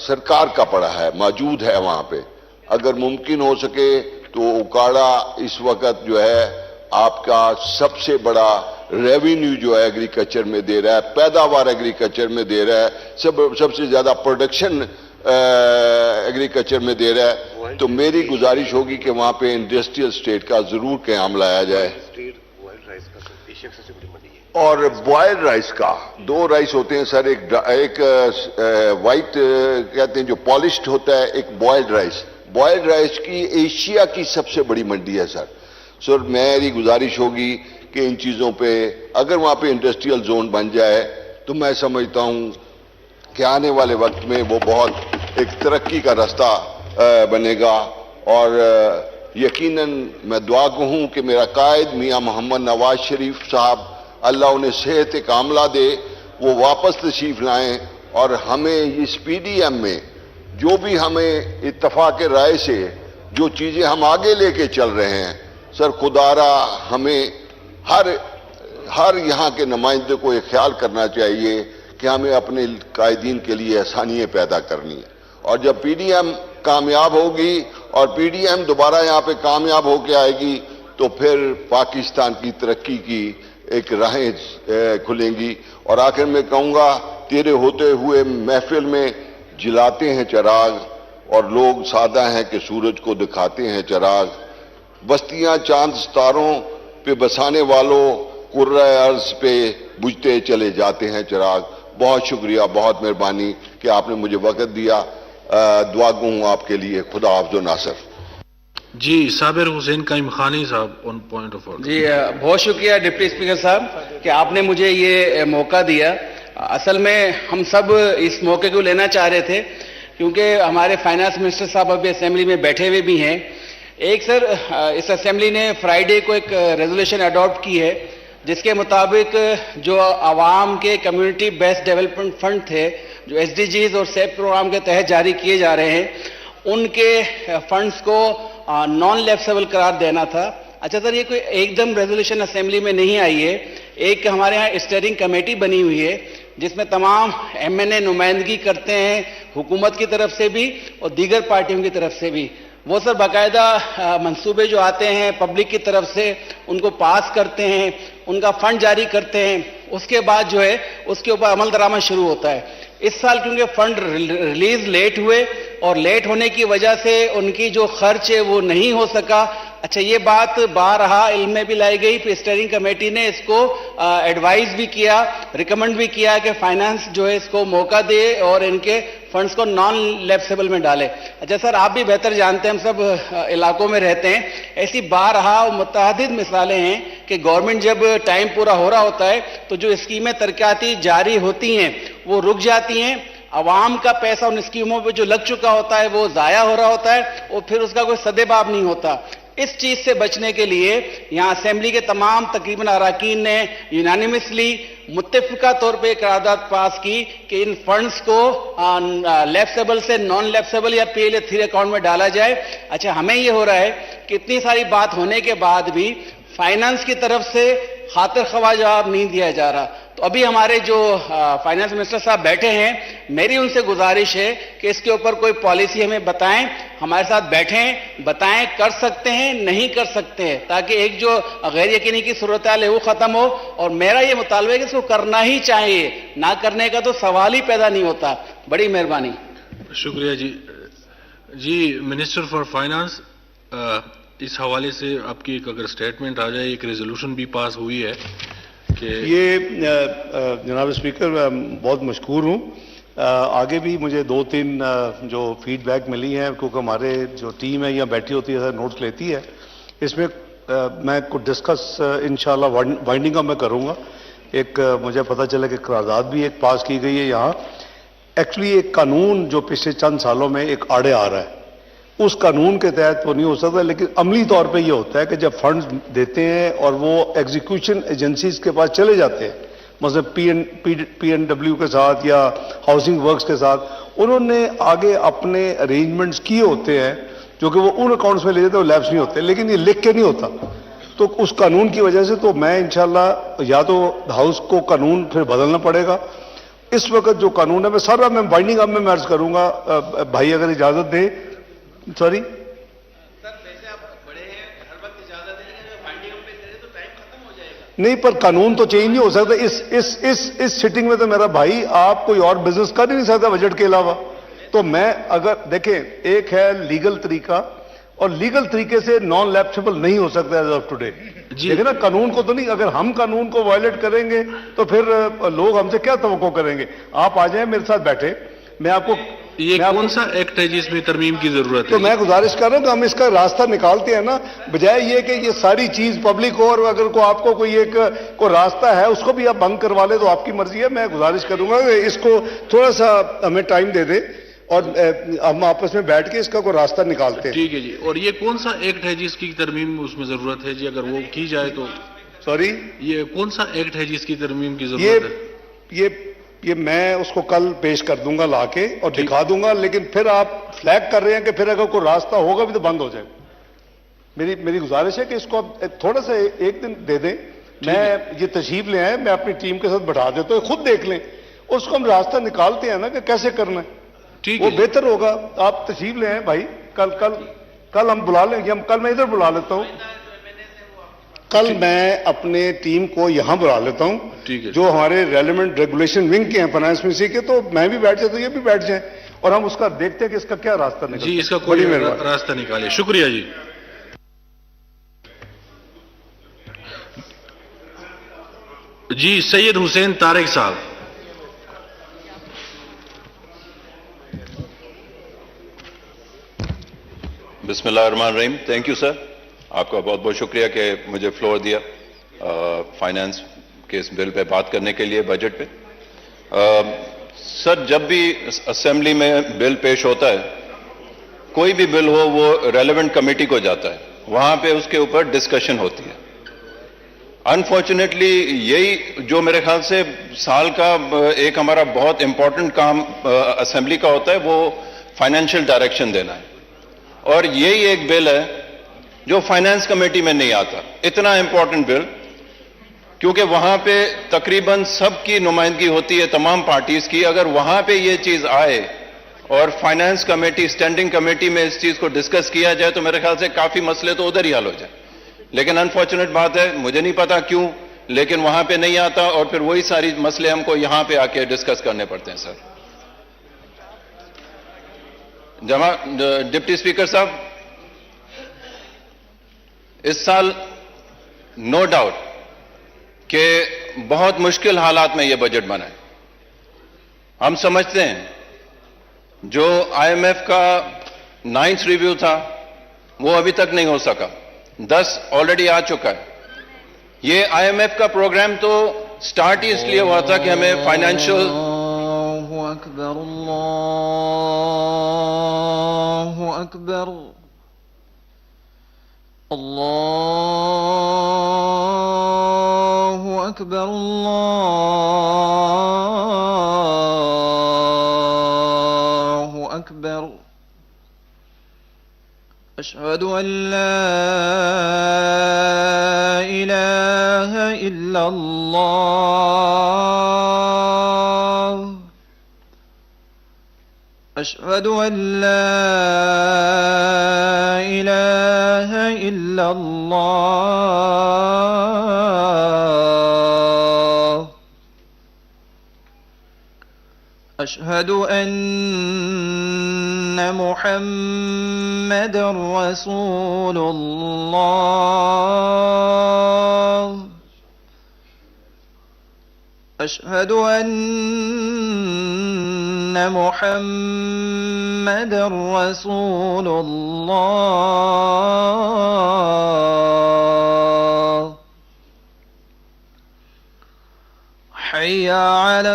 سرکار کا پڑا ہے، موجود ہے وہاں پہ، اگر ممکن ہو سکے تو اکاڑا اس وقت جو ہے آپ کا سب سے بڑا ریونیو جو ہے ایگریکلچر میں دے رہا ہے، پیداوار ایگریکلچر میں دے رہا ہے، سب سے زیادہ پروڈکشن ایگریکلچر میں دے رہا ہے، تو میری گزارش ہوگی کہ وہاں پہ انڈسٹریل اسٹیٹ کا ضرور قیام لایا جائے۔ اور بوائل رائس کا 2 رائس ہوتے ہیں سر، ایک وائٹ کہتے ہیں جو پالشڈ ہوتا ہے، ایک بوائلڈ رائس۔ بوائلڈ رائس کی ایشیا کی سب سے بڑی منڈی ہے سر۔ سر میری گزارش ہوگی کہ ان چیزوں پہ اگر وہاں پہ انڈسٹریل زون بن جائے تو میں سمجھتا ہوں کہ آنے والے وقت میں وہ بہت ایک ترقی کا راستہ بنے گا، اور یقیناً میں دعا ہوں کہ میرا قائد میاں محمد نواز شریف صاحب اللہ انہیں صحت کاملہ دے، وہ واپس تشریف لائیں، اور ہمیں اس پی ڈی ایم میں جو بھی ہمیں اتفاق رائے سے جو چیزیں ہم آگے لے کے چل رہے ہیں، سر خدارا ہمیں ہر یہاں کے نمائندے کو یہ خیال کرنا چاہیے کہ ہمیں اپنے قائدین کے لیے آسانیاں پیدا کرنی ہے، اور جب پی ڈی ایم کامیاب ہوگی اور پی ڈی ایم دوبارہ یہاں پہ کامیاب ہو کے آئے گی تو پھر پاکستان کی ترقی کی ایک راہیں کھلیں گی. اور آخر میں کہوں گا تیرے ہوتے ہوئے محفل میں جلاتے ہیں چراغ اور لوگ سادہ ہیں کہ سورج کو دکھاتے ہیں چراغ. بستیاں چاند ستاروں پہ بسانے والوں کرۂ ارض پہ بجھتے چلے جاتے ہیں چراغ. بہت شکریہ, بہت مہربانی کہ آپ نے مجھے وقت دیا. دعا گو ہوں آپ کے لیے. خدا حافظ و ناصر. جی صابر حسین قائم خانی صاحب آن پوائنٹ آف آرڈر. جی بہت شکریہ ڈپٹی اسپیکر صاحب کہ آپ نے مجھے یہ موقع دیا. اصل میں ہم سب اس موقع کو لینا چاہ رہے تھے کیونکہ ہمارے فائنانس منسٹر صاحب ابھی اسمبلی میں بیٹھے ہوئے بھی ہیں. ایک سر اس اسمبلی نے فرائیڈے کو ایک ریزولوشن اڈاپٹ کی ہے جس کے مطابق جو عوام کے کمیونٹی بیسڈ ڈیولپمنٹ فنڈ تھے جو ایس ڈی جیز اور سیپ پروگرام کے تحت جاری کیے جا رہے ہیں ان کے فنڈز کو نان لیپسیبل قرار دینا تھا. اچھا سر, یہ کوئی ایک دم ریزولوشن اسمبلی میں نہیں آئی ہے. ایک ہمارے ہاں اسٹیئرنگ کمیٹی بنی ہوئی ہے جس میں تمام ایم این اے نمائندگی کرتے ہیں, حکومت کی طرف سے بھی اور دیگر پارٹیوں کی طرف سے بھی. وہ سر باقاعدہ منصوبے جو آتے ہیں پبلک کی طرف سے ان کو پاس کرتے ہیں, ان کا فنڈ جاری کرتے ہیں, اس کے بعد جو ہے اس کے اوپر عمل درآمد شروع ہوتا ہے. اس سال کیونکہ فنڈ ریلیز لیٹ ہوئے اور لیٹ ہونے کی وجہ سے ان کی جو خرچ ہے وہ نہیں ہو سکا. اچھا, یہ بات بارہا علم میں بھی لائی گئی, پھر اسٹیئرنگ کمیٹی نے اس کو ایڈوائز بھی کیا, ریکمنڈ بھی کیا کہ فائنانس جو ہے اس کو موقع دے اور ان کے فنڈز کو نان لیپسیبل میں ڈالے. اچھا سر, آپ بھی بہتر جانتے ہیں, ہم سب علاقوں میں رہتے ہیں, ایسی بارہا متعدد مثالیں ہیں کہ گورنمنٹ جب ٹائم پورا ہو رہا ہوتا ہے تو جو اسکیمیں ترقیاتی جاری ہوتی ہیں وہ رک جاتی ہیں, عوام کا پیسہ ان اسکیموں پہ جو لگ چکا ہوتا ہے وہ ضائع ہو رہا ہوتا ہے اور پھر اس کا کوئی سدباب نہیں ہوتا. اس چیز سے بچنے کے لیے یہاں اسمبلی کے تمام تقریباً اراکین نے یونانیمسلی متفقہ طور پہ قرارداد پاس کی کہ ان فنڈز کو لیپسیبل سے نان لیپسیبل یا پی ایل اے 3 اکاؤنٹ میں ڈالا جائے. اچھا, ہمیں یہ ہو رہا ہے کہ اتنی ساری بات ہونے کے بعد بھی فائنانس کی طرف سے خاطر خواہ جواب نہیں دیا جا رہا. تو ابھی ہمارے جو فائنانس منسٹر صاحب بیٹھے ہیں, میری ان سے گزارش ہے کہ اس کے اوپر کوئی پالیسی ہمیں بتائیں, ہمارے ساتھ بیٹھیں, بتائیں کر سکتے ہیں نہیں کر سکتے ہیں, تاکہ ایک جو غیر یقینی کی صورتحال ہے وہ ختم ہو. اور میرا یہ مطالبہ ہے کہ اس کو کرنا ہی چاہیے, نہ کرنے کا تو سوال ہی پیدا نہیں ہوتا. بڑی مہربانی. شکریہ جی. جی منسٹر فار فائنانس, اس حوالے سے آپ کی ایک اگر اسٹیٹمنٹ آ جائے. ایک ریزولوشن بھی پاس ہوئی ہے کہ یہ جناب اسپیکر بہت مشکور ہوں. آگے بھی مجھے 2-3 جو فیڈ بیک ملی ہیں کیونکہ ہمارے جو ٹیم ہے یہاں بیٹھی ہوتی ہے, نوٹس لیتی ہے, اس میں میں کچھ ڈسکس انشاءاللہ وائنڈنگ اپ میں کروں گا. ایک مجھے پتہ چلا کہ قرارداد بھی ایک پاس کی گئی ہے یہاں. ایکچولی ایک قانون جو پچھلے چند سالوں میں ایک آڑے آ رہا ہے, اس قانون کے تحت وہ نہیں ہو سکتا, لیکن عملی طور پہ یہ ہوتا ہے کہ جب فنڈز دیتے ہیں اور وہ ایگزیکیوشن ایجنسیز کے پاس چلے جاتے ہیں, مثلا پی این ڈبلیو کے ساتھ یا ہاؤسنگ ورکس کے ساتھ, انہوں نے آگے اپنے ارینجمنٹس کیے ہوتے ہیں جو کہ وہ ان اکاؤنٹس میں لے جاتے ہیں, وہ لیپس نہیں ہوتے, لیکن یہ لکھ کے نہیں ہوتا. تو اس قانون کی وجہ سے تو میں انشاءاللہ یا تو ہاؤس کو قانون پھر بدلنا پڑے گا. اس وقت جو قانون ہے میں بائنڈنگ اپ میں عرض کروں گا, بھائی اگر اجازت دیں. سوری نہیں, پر قانون تو چینج نہیں ہو سکتا. اس سٹنگ میں تو میرا بھائی آپ کوئی اور بزنس کر ہی نہیں سکتا بجٹ کے علاوہ. تو میں اگر دیکھیں, ایک ہے لیگل طریقہ اور لیگل طریقے سے نان لیپسیبل نہیں ہو سکتا ایز آف ٹوڈے. دیکھیں نا, قانون کو تو نہیں, اگر ہم قانون کو وائلیٹ کریں گے تو پھر لوگ ہم سے کیا توقع کریں گے. آپ آ جائیں میرے ساتھ بیٹھے, میں آپ کو یہ کون سا ایکٹ ہے جس میں ترمیم کی ضرورت ہے؟ تو میں گزارش کر رہا ہوں کہ ہم اس کا راستہ نکالتے ہیں نا, بجائے یہ کہ یہ ساری چیز پبلک ہو اور اگر آپ کو کوئی راستہ ہے اس کو بھی آپ بند کروا لے تو آپ کی مرضی ہے. میں گزارش کروں گا کہ اس کو تھوڑا سا ہمیں ٹائم دے دیں اور ہم آپس میں بیٹھ کے اس کا کوئی راستہ نکالتے ہیں. ٹھیک ہے جی. اور یہ کون سا ایکٹ ہے جس کی ترمیم اس میں ضرورت ہے جی, اگر وہ کی جائے تو؟ سوری, یہ کون سا ایکٹ ہے جس کی ترمیم کی ضرورت ہے؟ یہ میں اس کو کل پیش کر دوں گا لا کے اور دکھا دوں گا, لیکن پھر آپ فلیگ کر رہے ہیں کہ پھر اگر کوئی راستہ ہوگا بھی تو بند ہو جائے. میری گزارش ہے کہ اس کو تھوڑا سا ایک دن دے دیں. میں یہ تشریف لے آئے, میں اپنی ٹیم کے ساتھ بٹھا دیتا ہوں, خود دیکھ لیں, اس کو ہم راستہ نکالتے ہیں نا کہ کیسے کرنا ہے. ٹھیک وہ ہے بہتر ہوگا. آپ تشریف لے آئیں بھائی. کل ہم بلا لیں گے. کل میں ادھر بلا لیتا ہوں. کل میں اپنے ٹیم کو یہاں بلا لیتا ہوں ٹھیک ہے. جو ہمارے ریلیونٹ ریگولیشن ونگ کے ہیں فائنانس منسٹری کے, تو میں بھی بیٹھ جاتا ہوں, یہ بھی بیٹھ جائیں, اور ہم اس کا دیکھتے ہیں کہ اس کا کیا راستہ نکلتا ہے. جی اس کا کوئی بڑی مہربانی. راستہ نکالے. شکریہ جی. جی سید حسین طارق صاحب. بسم اللہ الرحمن الرحیم. تھینک یو سر, آپ کا بہت بہت شکریہ کہ مجھے فلور دیا فائنانس کے اس بل پہ بات کرنے کے لیے, بجٹ پہ. سر جب بھی اسمبلی میں بل پیش ہوتا ہے, کوئی بھی بل ہو, وہ ریلیونٹ کمیٹی کو جاتا ہے, وہاں پہ اس کے اوپر ڈسکشن ہوتی ہے. انفارچونیٹلی یہی جو میرے خیال سے سال کا ایک ہمارا بہت امپورٹنٹ کام اسمبلی کا ہوتا ہے, وہ فائنینشیل ڈائریکشن دینا ہے. اور یہی ایک بل ہے جو فائنانس کمیٹی میں نہیں آتا. اتنا امپورٹنٹ بل, کیونکہ وہاں پہ تقریباً سب کی نمائندگی ہوتی ہے, تمام پارٹیز کی. اگر وہاں پہ یہ چیز آئے اور فائنانس کمیٹی, اسٹینڈنگ کمیٹی میں اس چیز کو ڈسکس کیا جائے, تو میرے خیال سے کافی مسئلے تو ادھر ہی حل ہو جائیں. لیکن انفارچونیٹ بات ہے, مجھے نہیں پتا کیوں, لیکن وہاں پہ نہیں آتا, اور پھر وہی ساری مسئلے ہم کو یہاں پہ آ کے ڈسکس کرنے پڑتے ہیں. سر ڈپٹی اسپیکر صاحب, اس سال نو ڈاؤٹ کہ بہت مشکل حالات میں یہ بجٹ بنا ہے. ہم سمجھتے ہیں جو آئی ایم ایف کا 9th ریویو تھا وہ ابھی تک نہیں ہو سکا, 10 آلریڈی آ چکا ہے. یہ آئی ایم ایف کا پروگرام تو سٹارٹ ہی اس لیے ہوا تھا کہ ہمیں فائنینشیل. اللہ اکبر, اللہ اکبر, اللہ اکبر, اللہ اکبر. اشہد ان لا الہ الا اللہ, اشہد ان لا الہ الا اللہ, اشہد ان محمد رسول اللہ, اشہد ان محمد رسول اللہ. حی علی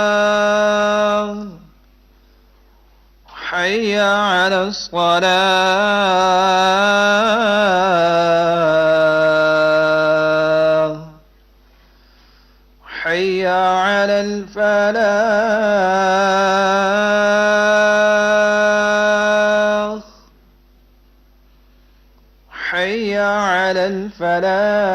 الصلاة, حی علی الصلاة, حی علی الفلاح, حی علی الفلاح.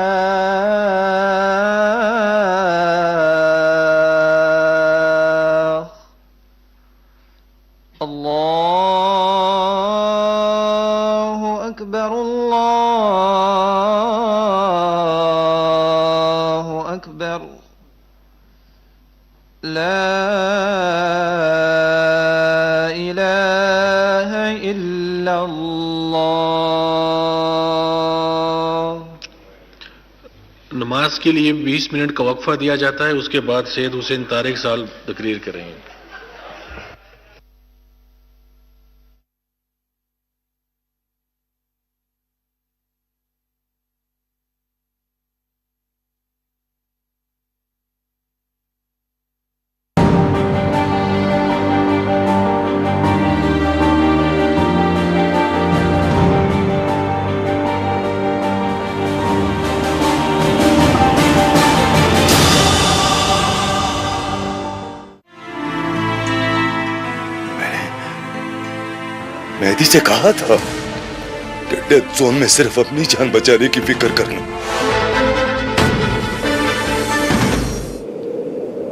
اللہ اکبر, اللہ اکبر, لا الہ الا اللہ. نماز کے لیے 20 منٹ کا وقفہ دیا جاتا ہے, اس کے بعد سید حسین طارق صاحب تقریر کریں گے. مہدی سے کہا تھا کہ ڈیتھ زون میں صرف اپنی جان بچانے کی فکر کرنا.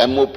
MOP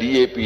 DAP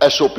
SOP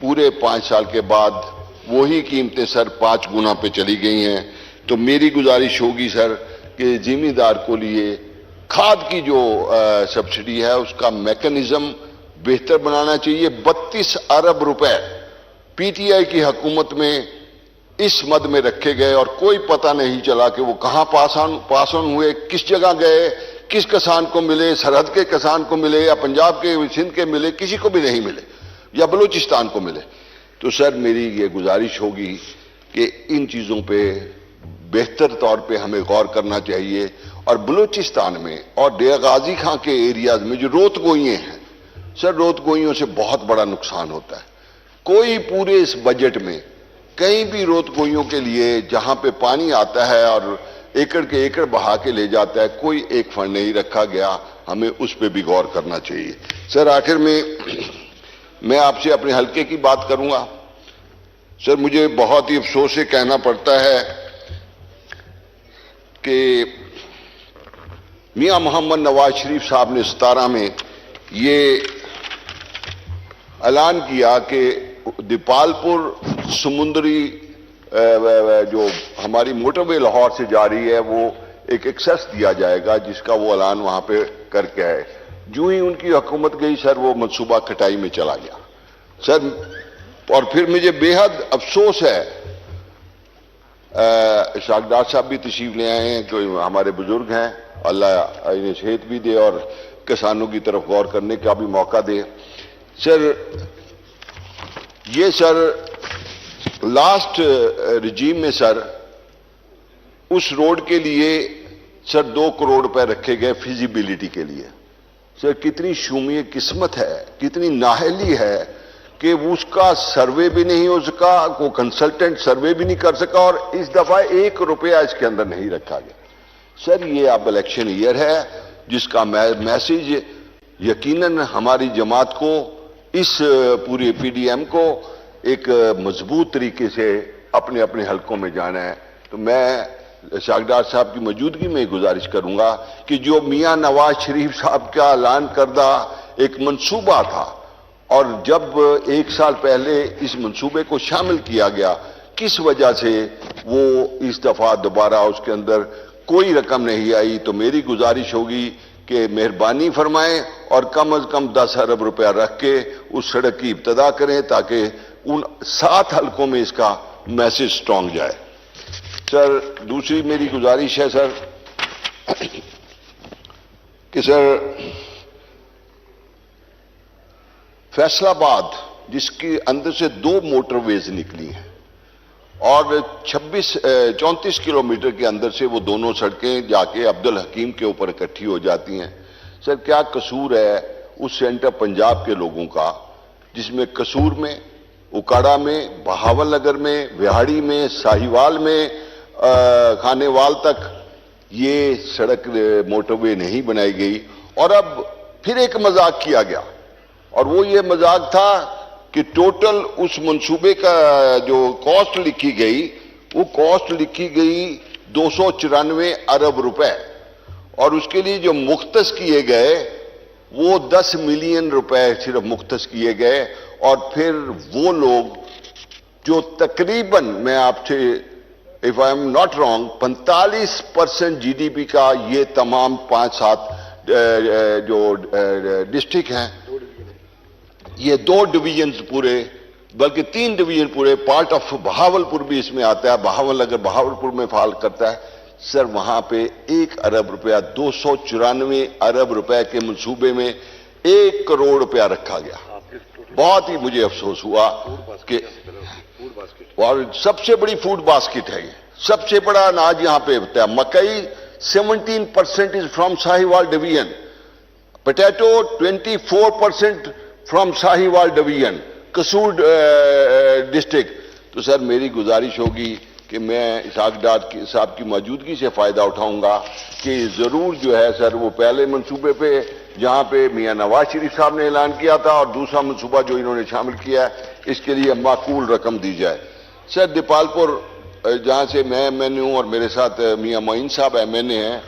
پورے 5 سال کے بعد وہی قیمتیں سر 5 گنا پہ چلی گئی ہیں. تو میری گزارش ہوگی سر کہ زمیندار کو لیے کھاد کی جو سبسڈی ہے اس کا میکنزم بہتر بنانا چاہیے. 32 ارب روپے پی ٹی آئی کی حکومت میں اس مد میں رکھے گئے اور کوئی پتہ نہیں چلا کہ وہ کہاں پاس آن ہوئے, کس جگہ گئے, کس کسان کو ملے, سرحد کے کسان کو ملے یا پنجاب کے سندھ کے ملے, کسی کو بھی نہیں ملے یا بلوچستان کو ملے. تو سر میری یہ گزارش ہوگی کہ ان چیزوں پہ بہتر طور پہ ہمیں غور کرنا چاہیے. اور بلوچستان میں اور ڈیرہ غازی خان کے ایریاز میں جو روت گوئیاں ہیں سر, روت گوئیوں سے بہت بڑا نقصان ہوتا ہے. کوئی پورے اس بجٹ میں کہیں بھی روت گوئیوں کے لیے جہاں پہ پانی آتا ہے اور ایکڑ کے ایکڑ بہا کے لے جاتا ہے کوئی ایک فنڈ نہیں رکھا گیا. ہمیں اس پہ بھی غور کرنا چاہیے. سر آخر میں آپ سے اپنے حلقے کی بات کروں گا. سر مجھے بہت ہی افسوس سے کہنا پڑتا ہے کہ میاں محمد نواز شریف صاحب نے 17 میں یہ اعلان کیا کہ دیپالپور سمندری جو ہماری موٹر وے لاہور سے جا رہی ہے وہ ایک ایکسس دیا جائے گا, جس کا وہ اعلان وہاں پہ کر کے ہے. جو ہی ان کی حکومت گئی سر وہ منصوبہ کٹائی میں چلا گیا سر. اور پھر مجھے بے حد افسوس ہے, اسحاق ڈار صاحب بھی تشریف لے آئے ہیں جو ہمارے بزرگ ہیں, اللہ انہیں صحت بھی دے اور کسانوں کی طرف غور کرنے کا بھی موقع دے. سر یہ سر لاسٹ رجیم میں سر اس روڈ کے لیے سر 2 کروڑ روپے رکھے گئے فیزیبلٹی کے لیے. سر کتنی شومی قسمت ہے, کتنی نااہلی ہے کہ اس کا سروے بھی نہیں ہو سکا, کوئی کنسلٹنٹ سروے بھی نہیں کر سکا اور اس دفعہ 1 روپیہ اس کے اندر نہیں رکھا گیا. سر یہ اب الیکشن ایئر ہے جس کا میسج یقیناً ہماری جماعت کو, اس پورے پی ڈی ایم کو ایک مضبوط طریقے سے اپنے اپنے حلقوں میں جانا ہے. تو میں اسحاق ڈار صاحب کی موجودگی میں گزارش کروں گا کہ جو میاں نواز شریف صاحب کا اعلان کردہ ایک منصوبہ تھا اور جب 1 سال پہلے اس منصوبے کو شامل کیا گیا, کس وجہ سے وہ اس دفعہ دوبارہ اس کے اندر کوئی رقم نہیں آئی. تو میری گزارش ہوگی کہ مہربانی فرمائیں اور کم از کم 10 ارب روپیہ رکھ کے اس سڑک کی ابتدا کریں تاکہ ان 7 حلقوں میں اس کا میسج سٹرونگ جائے. سر دوسری میری گزارش ہے سر کہ سر فیصل آباد جس کے اندر سے 2 موٹر ویز نکلی ہیں اور 34 کلومیٹر کے اندر سے وہ دونوں سڑکیں جا کے عبدالحکیم کے اوپر اکٹھی ہو جاتی ہیں. سر کیا قصور ہے اس سینٹر پنجاب کے لوگوں کا جس میں قصور میں, اکاڑا میں, بہاول نگر میں, وہاڑی میں, ساہیوال میں, کھانے وال تک یہ سڑک موٹر وے نہیں بنائی گئی. اور اب پھر ایک مذاق کیا گیا اور وہ یہ مذاق تھا کہ ٹوٹل اس منصوبے کا جو کاسٹ لکھی گئی وہ کاسٹ لکھی گئی 294 ارب روپے اور اس کے لیے جو مختص کیے گئے وہ 10 ملین روپے صرف مختص کیے گئے. اور پھر وہ لوگ جو تقریباً میں آپ سے if I am not wrong 45% G D P کا یہ تمام 5-7 جو ڈسٹرکٹ ہیں, یہ 2 ڈویژنز پورے بلکہ 3 ڈویژن پورے, پارٹ آف بہاولپور بھی اس میں آتا ہے, بہاول اگر بہاولپور میں فعال کرتا ہے سر وہاں پہ 1 ارب روپیہ 294 ارب روپے کے منصوبے میں 1 کروڑ روپیہ رکھا گیا. بہت ہی مجھے افسوس ہوا کہ اور سب سے بڑی فوڈ باسکٹ ہے, یہ سب سے بڑا اناج یہاں پہ ہوتا ہے. مکئی 17% is from Sahiwal division, potato 24% from Sahiwal division, Kasur district. تو سر میری گزارش ہوگی کہ میں اسحاق ڈار صاحب کی موجودگی سے فائدہ اٹھاؤں گا کہ ضرور جو ہے سر وہ پہلے منصوبے پہ جہاں پہ میاں نواز شریف صاحب نے اعلان کیا تھا اور دوسرا منصوبہ جو انہوں نے شامل کیا ہے اس کے لیے معقول رقم دی جائے. سر دیپالپور جہاں سے میں ایم این اے ہوں اور میرے ساتھ میاں معین صاحب ایم این اے ہیں,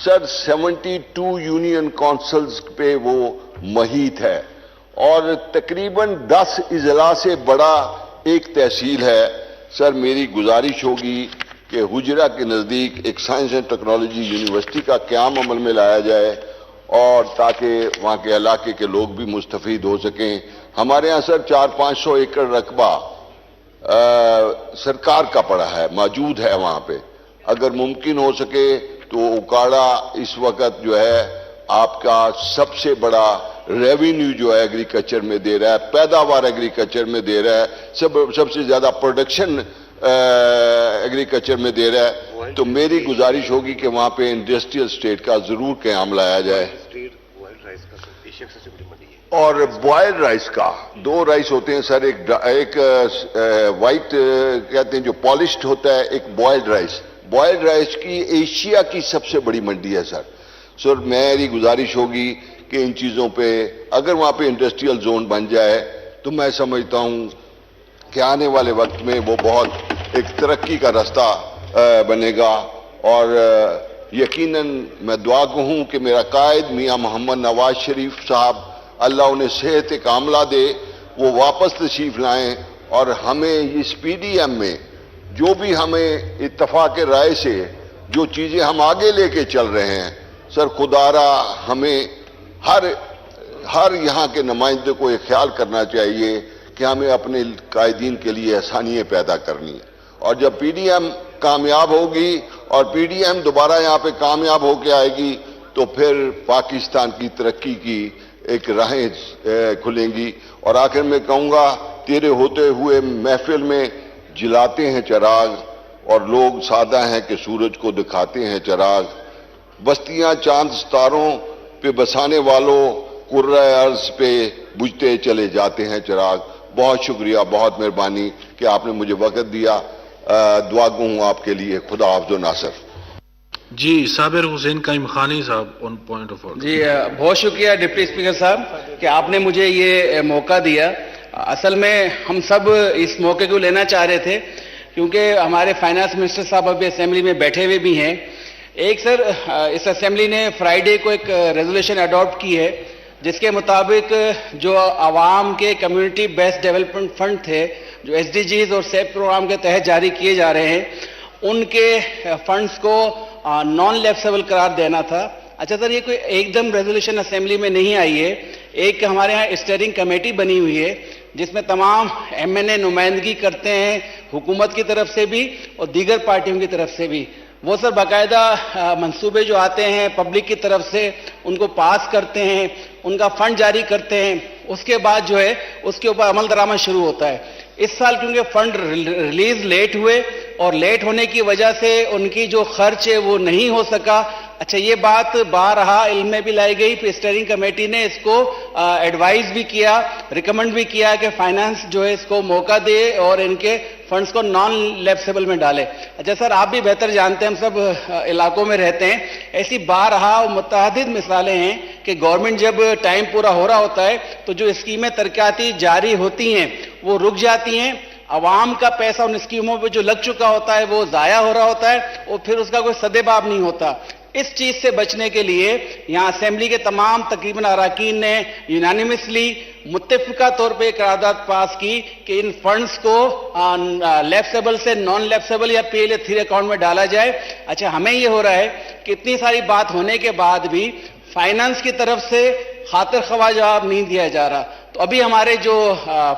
سر 72 یونین کونسلز پہ وہ محیط ہے اور تقریباً 10 اضلاع سے بڑا ایک تحصیل ہے. سر میری گزارش ہوگی کہ حجرہ کے نزدیک ایک سائنس اینڈ ٹیکنالوجی یونیورسٹی کا قیام عمل میں لایا جائے اور تاکہ وہاں کے علاقے کے لوگ بھی مستفید ہو سکیں. ہمارے ہاں سر 400-500 ایکڑ رقبہ سرکار کا پڑا ہے، موجود ہے وہاں پہ. اگر ممکن ہو سکے تو اوکاڑا اس وقت جو ہے آپ کا سب سے بڑا ریونیو جو ہے ایگریکلچر میں دے رہا ہے، پیداوار ایگریکلچر میں دے رہا ہے، سب سے زیادہ پروڈکشن ایگریکلچر میں دے رہا ہے. تو میری گزارش ہوگی کہ وہاں پہ انڈسٹریل اسٹیٹ کا ضرور قیام لایا جائے. اور بوائلڈ رائس کا 2 رائس ہوتے ہیں سر، ایک وائٹ کہتے ہیں جو پالشڈ ہوتا ہے، ایک بوائلڈ رائس. بوائلڈ رائس کی ایشیا کی سب سے بڑی منڈی ہے سر. سر میری گزارش ہوگی کہ ان چیزوں پہ اگر وہاں پہ انڈسٹریل زون بن جائے تو میں سمجھتا ہوں کہ آنے والے وقت میں وہ بہت ایک ترقی کا رستہ بنے گا. اور یقیناً میں دعا ہوں کہ میرا قائد میاں محمد نواز شریف صاحب اللہ انہیں صحت کاملہ دے، وہ واپس تشریف لائیں اور ہمیں اس پی ڈی ایم میں جو بھی ہمیں اتفاق رائے سے جو چیزیں ہم آگے لے کے چل رہے ہیں سر، خدا را ہمیں ہر یہاں کے نمائندے کو یہ خیال کرنا چاہیے کہ ہمیں اپنے قائدین کے لیے آسانیاں پیدا کرنی ہے. اور جب پی ڈی ایم کامیاب ہوگی اور پی ڈی ایم دوبارہ یہاں پہ کامیاب ہو کے آئے گی تو پھر پاکستان کی ترقی کی ایک راہیں کھلیں گی. اور آخر میں کہوں گا تیرے ہوتے ہوئے محفل میں جلاتے ہیں چراغ اور لوگ سادہ ہیں کہ سورج کو دکھاتے ہیں چراغ. بستیاں چاند ستاروں پہ بسانے والوں قرۂ ارض پہ بجھتے چلے جاتے ہیں چراغ. بہت شکریہ، بہت مہربانی کہ آپ نے مجھے وقت دیا. دعا گو ہوں آپ کے لیے. خدا حافظ و ناصر. جی صابر حسین قائم خانی صاحب آن پوائنٹ آف آرڈر. جی بہت شکریہ ڈپٹی اسپیکر صاحب کہ آپ نے مجھے یہ موقع دیا. اصل میں ہم سب اس موقع کو لینا چاہ رہے تھے کیونکہ ہمارے فائنانس منسٹر صاحب ابھی اسمبلی میں بیٹھے ہوئے بھی ہیں. ایک سر اس اسمبلی نے فرائیڈے کو ایک ریزولوشن اڈاپٹ کی ہے جس کے مطابق جو عوام کے کمیونٹی بیسڈ ڈیولپمنٹ فنڈ تھے جو ایس ڈی جیز اور سیپ پروگرام کے تحت جاری کیے جا رہے ہیں ان کے فنڈز کو نان لیپسیبل قرار دینا تھا. اچھا سر، یہ کوئی ایک دم ریزولوشن اسمبلی میں نہیں آئی ہے. ایک ہمارے ہاں اسٹیئرنگ کمیٹی بنی ہوئی ہے جس میں تمام ایم این اے نمائندگی کرتے ہیں، حکومت کی طرف سے بھی اور دیگر پارٹیوں کی طرف سے بھی. وہ سر باقاعدہ منصوبے جو آتے ہیں پبلک کی طرف سے ان کو پاس کرتے ہیں، ان کا فنڈ جاری کرتے ہیں، اس کے بعد جو ہے اس کے اوپر عمل درآمد شروع ہوتا ہے. اس سال کیونکہ فنڈ ریلیز لیٹ ہوئے اور لیٹ ہونے کی وجہ سے ان کی جو خرچ ہے وہ نہیں ہو سکا. اچھا، یہ بات بارہا علم میں بھی لائی گئی، پھر اسٹیئرنگ کمیٹی نے اس کو ایڈوائز بھی کیا، ریکمنڈ بھی کیا کہ فائنانس جو ہے اس کو موقع دے اور ان کے فنڈز کو نان لیپسیبل میں ڈالے. اچھا سر، آپ بھی بہتر جانتے ہیں، ہم سب علاقوں میں رہتے ہیں، ایسی بارہا متعدد مثالیں ہیں کہ گورنمنٹ جب ٹائم پورا ہو رہا ہوتا ہے تو جو اسکیمیں ترقیاتی جاری ہوتی ہیں وہ رک جاتی ہیں. عوام کا پیسہ ان اسکیموں پہ جو لگ چکا ہوتا ہے وہ ضائع ہو رہا ہوتا ہے اور پھر اس کا کوئی سدباب نہیں ہوتا. اس چیز سے بچنے کے لیے یہاں اسمبلی کے تمام تقریباً اراکین نے یونانیمسلی متفقہ طور پہ قرارداد پاس کی کہ ان فنڈز کو لیپسیبل سے نان لیپسیبل یا پی ایل اے 3 اکاؤنٹ میں ڈالا جائے. اچھا، ہمیں یہ ہو رہا ہے کہ اتنی ساری بات ہونے کے بعد بھی فائنانس کی طرف سے خاطر خواہ جواب نہیں دیا جا رہا. تو ابھی ہمارے جو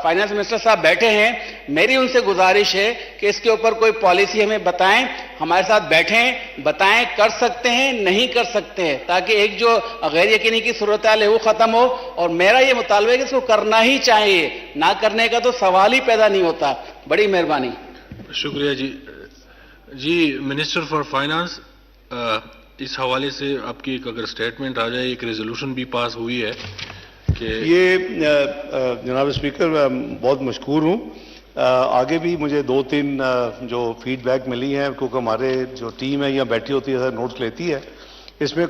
فائنانس منسٹر صاحب بیٹھے ہیں، میری ان سے گزارش ہے کہ اس کے اوپر کوئی پالیسی ہمیں بتائیں، ہمارے ساتھ بیٹھیں، بتائیں کر سکتے ہیں نہیں کر سکتے ہیں، تاکہ ایک جو غیر یقینی کی صورتحال ہے وہ ختم ہو. اور میرا یہ مطالبہ ہے کہ اس کو کرنا ہی چاہیے، نہ کرنے کا تو سوال ہی پیدا نہیں ہوتا. بڑی مہربانی. شکریہ جی منسٹر فار فائنانس، اس حوالے سے آپ کی ایک اگر اسٹیٹمنٹ آ جائے. ایک ریزولوشن بھی پاس ہوئی ہے کہ یہ جناب اسپیکر بہت مشکور ہوں. آگے بھی مجھے 2-3 جو فیڈ بیک ملی ہیں کیونکہ ہمارے جو ٹیم ہے یہاں بیٹھی ہوتی ہے نوٹس لیتی ہے، اس میں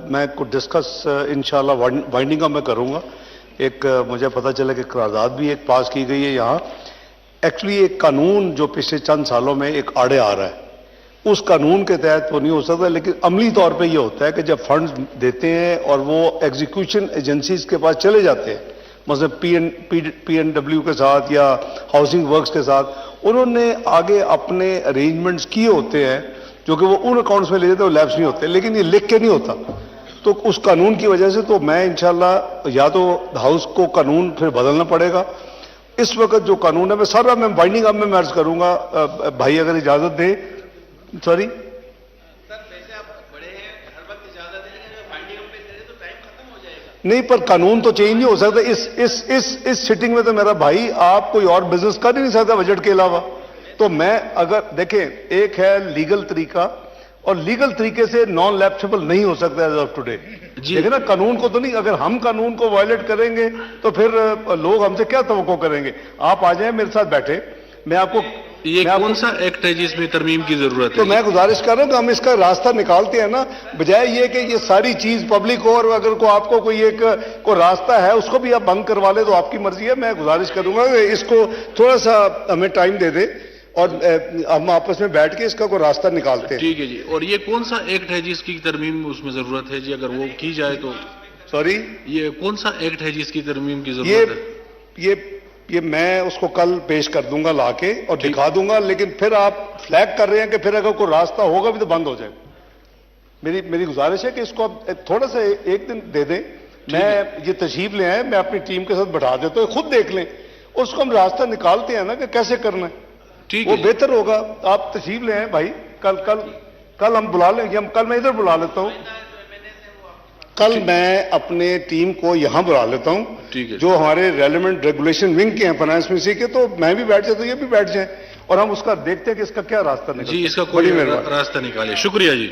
میں کچھ ڈسکس انشاءاللہ وائنڈنگ اپ میں کروں گا. ایک مجھے پتہ چلا کہ قرارداد بھی ایک پاس کی گئی ہے یہاں. ایکچولی ایک قانون جو پچھلے چند سالوں میں ایک آڑے آ رہا ہے، اس قانون کے تحت وہ نہیں ہو سکتا، لیکن عملی طور پہ یہ ہوتا ہے کہ جب فنڈز دیتے ہیں اور وہ ایگزیکیوشن ایجنسیز کے پاس چلے جاتے ہیں مثلا پی این ڈبلیو کے ساتھ یا ہاؤسنگ ورکس کے ساتھ انہوں نے آگے اپنے ارینجمنٹس کیے ہوتے ہیں جو کہ وہ ان اکاؤنٹس میں لے جاتے ہیں، وہ لیپس نہیں ہوتے، لیکن یہ لکھ کے نہیں ہوتا. تو اس قانون کی وجہ سے تو میں انشاءاللہ یا تو ہاؤس کو قانون پھر بدلنا پڑے گا. اس وقت جو قانون ہے میں بائنڈنگ اب میں عرض کروں گا، بھائی اگر اجازت دیں. سوری نہیں، پر قانون تو چینج نہیں ہو سکتا. اس سٹنگ میں تو میرا بھائی آپ کوئی اور بزنس کر ہی نہیں سکتا بجٹ کے علاوہ. تو میں اگر دیکھیں، ایک ہے لیگل طریقہ اور لیگل طریقے سے نان لیپسبل نہیں ہو سکتا ایز آف ٹوڈے. لیکن نا قانون کو تو نہیں، اگر ہم قانون کو وائلیٹ کریں گے تو پھر لوگ ہم سے کیا توقع کریں گے. آپ آ جائیں میرے ساتھ بیٹھے، میں آپ کو یہ کون سا ایکٹ ہے جس میں ترمیم کی ضرورت ہے؟ تو میں گزارش کر رہا ہوں کہ ہم اس کا راستہ نکالتے ہیں نا، بجائے یہ کہ یہ ساری چیز پبلک ہو اور اگر آپ کو کوئی راستہ ہے اس کو بھی آپ بند کروا لیں تو آپ کی مرضی ہے. میں گزارش کروں گا کہ اس کو تھوڑا سا ہمیں ٹائم دے دیں اور ہم آپس میں بیٹھ کے اس کا کوئی راستہ نکالتے ہیں. ٹھیک ہے جی. اور یہ کون سا ایکٹ ہے جس کی ترمیم اس میں ضرورت ہے جی، اگر وہ کی جائے تو؟ سوری یہ کون سا ایکٹ ہے جس کی ترمیم کی ضرورت ہے؟ یہ میں اس کو کل پیش کر دوں گا لا کے اور دکھا دوں گا. لیکن پھر آپ فلیگ کر رہے ہیں کہ پھر اگر کوئی راستہ ہوگا بھی تو بند ہو جائے. میری گزارش ہے کہ اس کو آپ تھوڑا سا ایک دن دے دیں. میں یہ تشریف لے آئے، میں اپنی ٹیم کے ساتھ بٹھا دیتا ہوں، خود دیکھ لیں. اس کو ہم راستہ نکالتے ہیں نا کہ کیسے کرنا ہے، وہ بہتر ہوگا. آپ تشریف لے آئیں بھائی. کل ہم بلا لیں گے. کل میں ادھر بلا لیتا ہوں. کل میں اپنے ٹیم کو یہاں بلا لیتا ہوں جو ہمارے ریلیونٹ ریگولیشن ونگ کے ہیں فائنانس منسٹری کے، تو میں بھی بیٹھ جاتا ہوں، یہ بھی بیٹھ جائیں اور ہم اس کا دیکھتے ہیں کہ اس کا کیا راستہ نکلتا ہے. جی اس کا کوئی راستہ نکالے. شکریہ جی.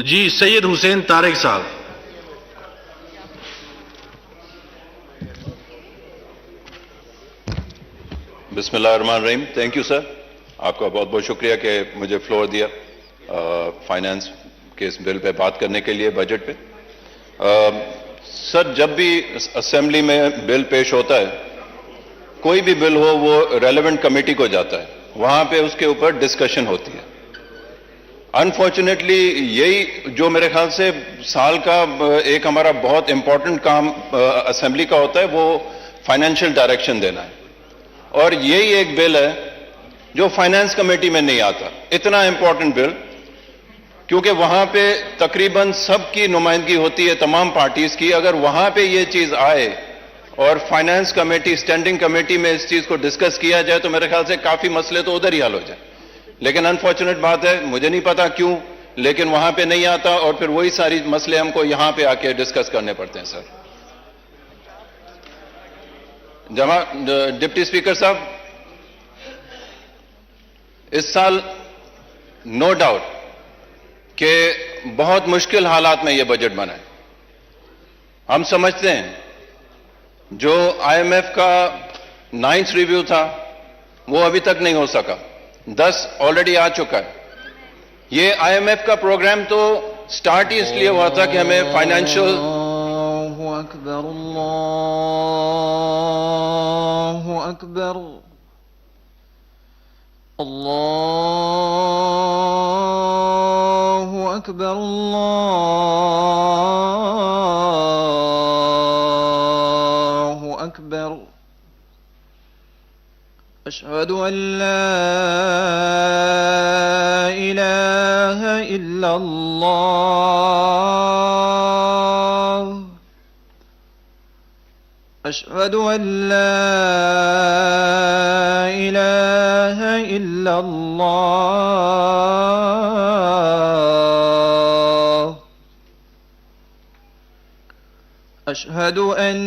جی سید حسین طارق صاحب. بسم اللہ الرحمن الرحیم. تھینک یو سر، آپ کا بہت بہت شکریہ کہ مجھے فلور دیا فائنانس کے اس بل پہ بات کرنے کے لیے، بجٹ پہ. سر جب بھی اسمبلی میں بل پیش ہوتا ہے، کوئی بھی بل ہو، وہ ریلیونٹ کمیٹی کو جاتا ہے، وہاں پہ اس کے اوپر ڈسکشن ہوتی ہے. انفارچونیٹلی یہی جو میرے خیال سے سال کا ایک ہمارا بہت امپورٹنٹ کام اسمبلی کا ہوتا ہے، وہ فائنینشیل ڈائریکشن دینا ہے. اور یہی ایک بل ہے جو فائنانس کمیٹی میں نہیں آتا. اتنا امپورٹنٹ بل، کیونکہ وہاں پہ تقریباً سب کی نمائندگی ہوتی ہے، تمام پارٹیز کی. اگر وہاں پہ یہ چیز آئے اور فائنانس کمیٹی اسٹینڈنگ کمیٹی میں اس چیز کو ڈسکس کیا جائے تو میرے خیال سے کافی مسئلے تو ادھر ہی حل ہو جائیں. لیکن انفارچونیٹ بات ہے، مجھے نہیں پتا کیوں، لیکن وہاں پہ نہیں آتا اور پھر وہی ساری مسئلے ہم کو یہاں پہ آ کے ڈسکس کرنے پڑتے ہیں. سر ڈپٹی اسپیکر صاحب، اس سال نو ڈاؤٹ کہ بہت مشکل حالات میں یہ بجٹ بنا ہے. ہم سمجھتے ہیں جو آئی ایم ایف کا 9th ریویو تھا وہ ابھی تک نہیں ہو سکا، 10 آلریڈی آ چکا ہے. یہ آئی ایم ایف کا پروگرام تو سٹارٹ ہی اس لیے ہوا تھا کہ ہمیں فائنینشیل اللہ اکبر اللہ اکبر اللہ اکبر اللہ اکبر. اشہد ان لا الہ الا اللہ. اشہد ان لا الہ الا اللہ. اشہد ان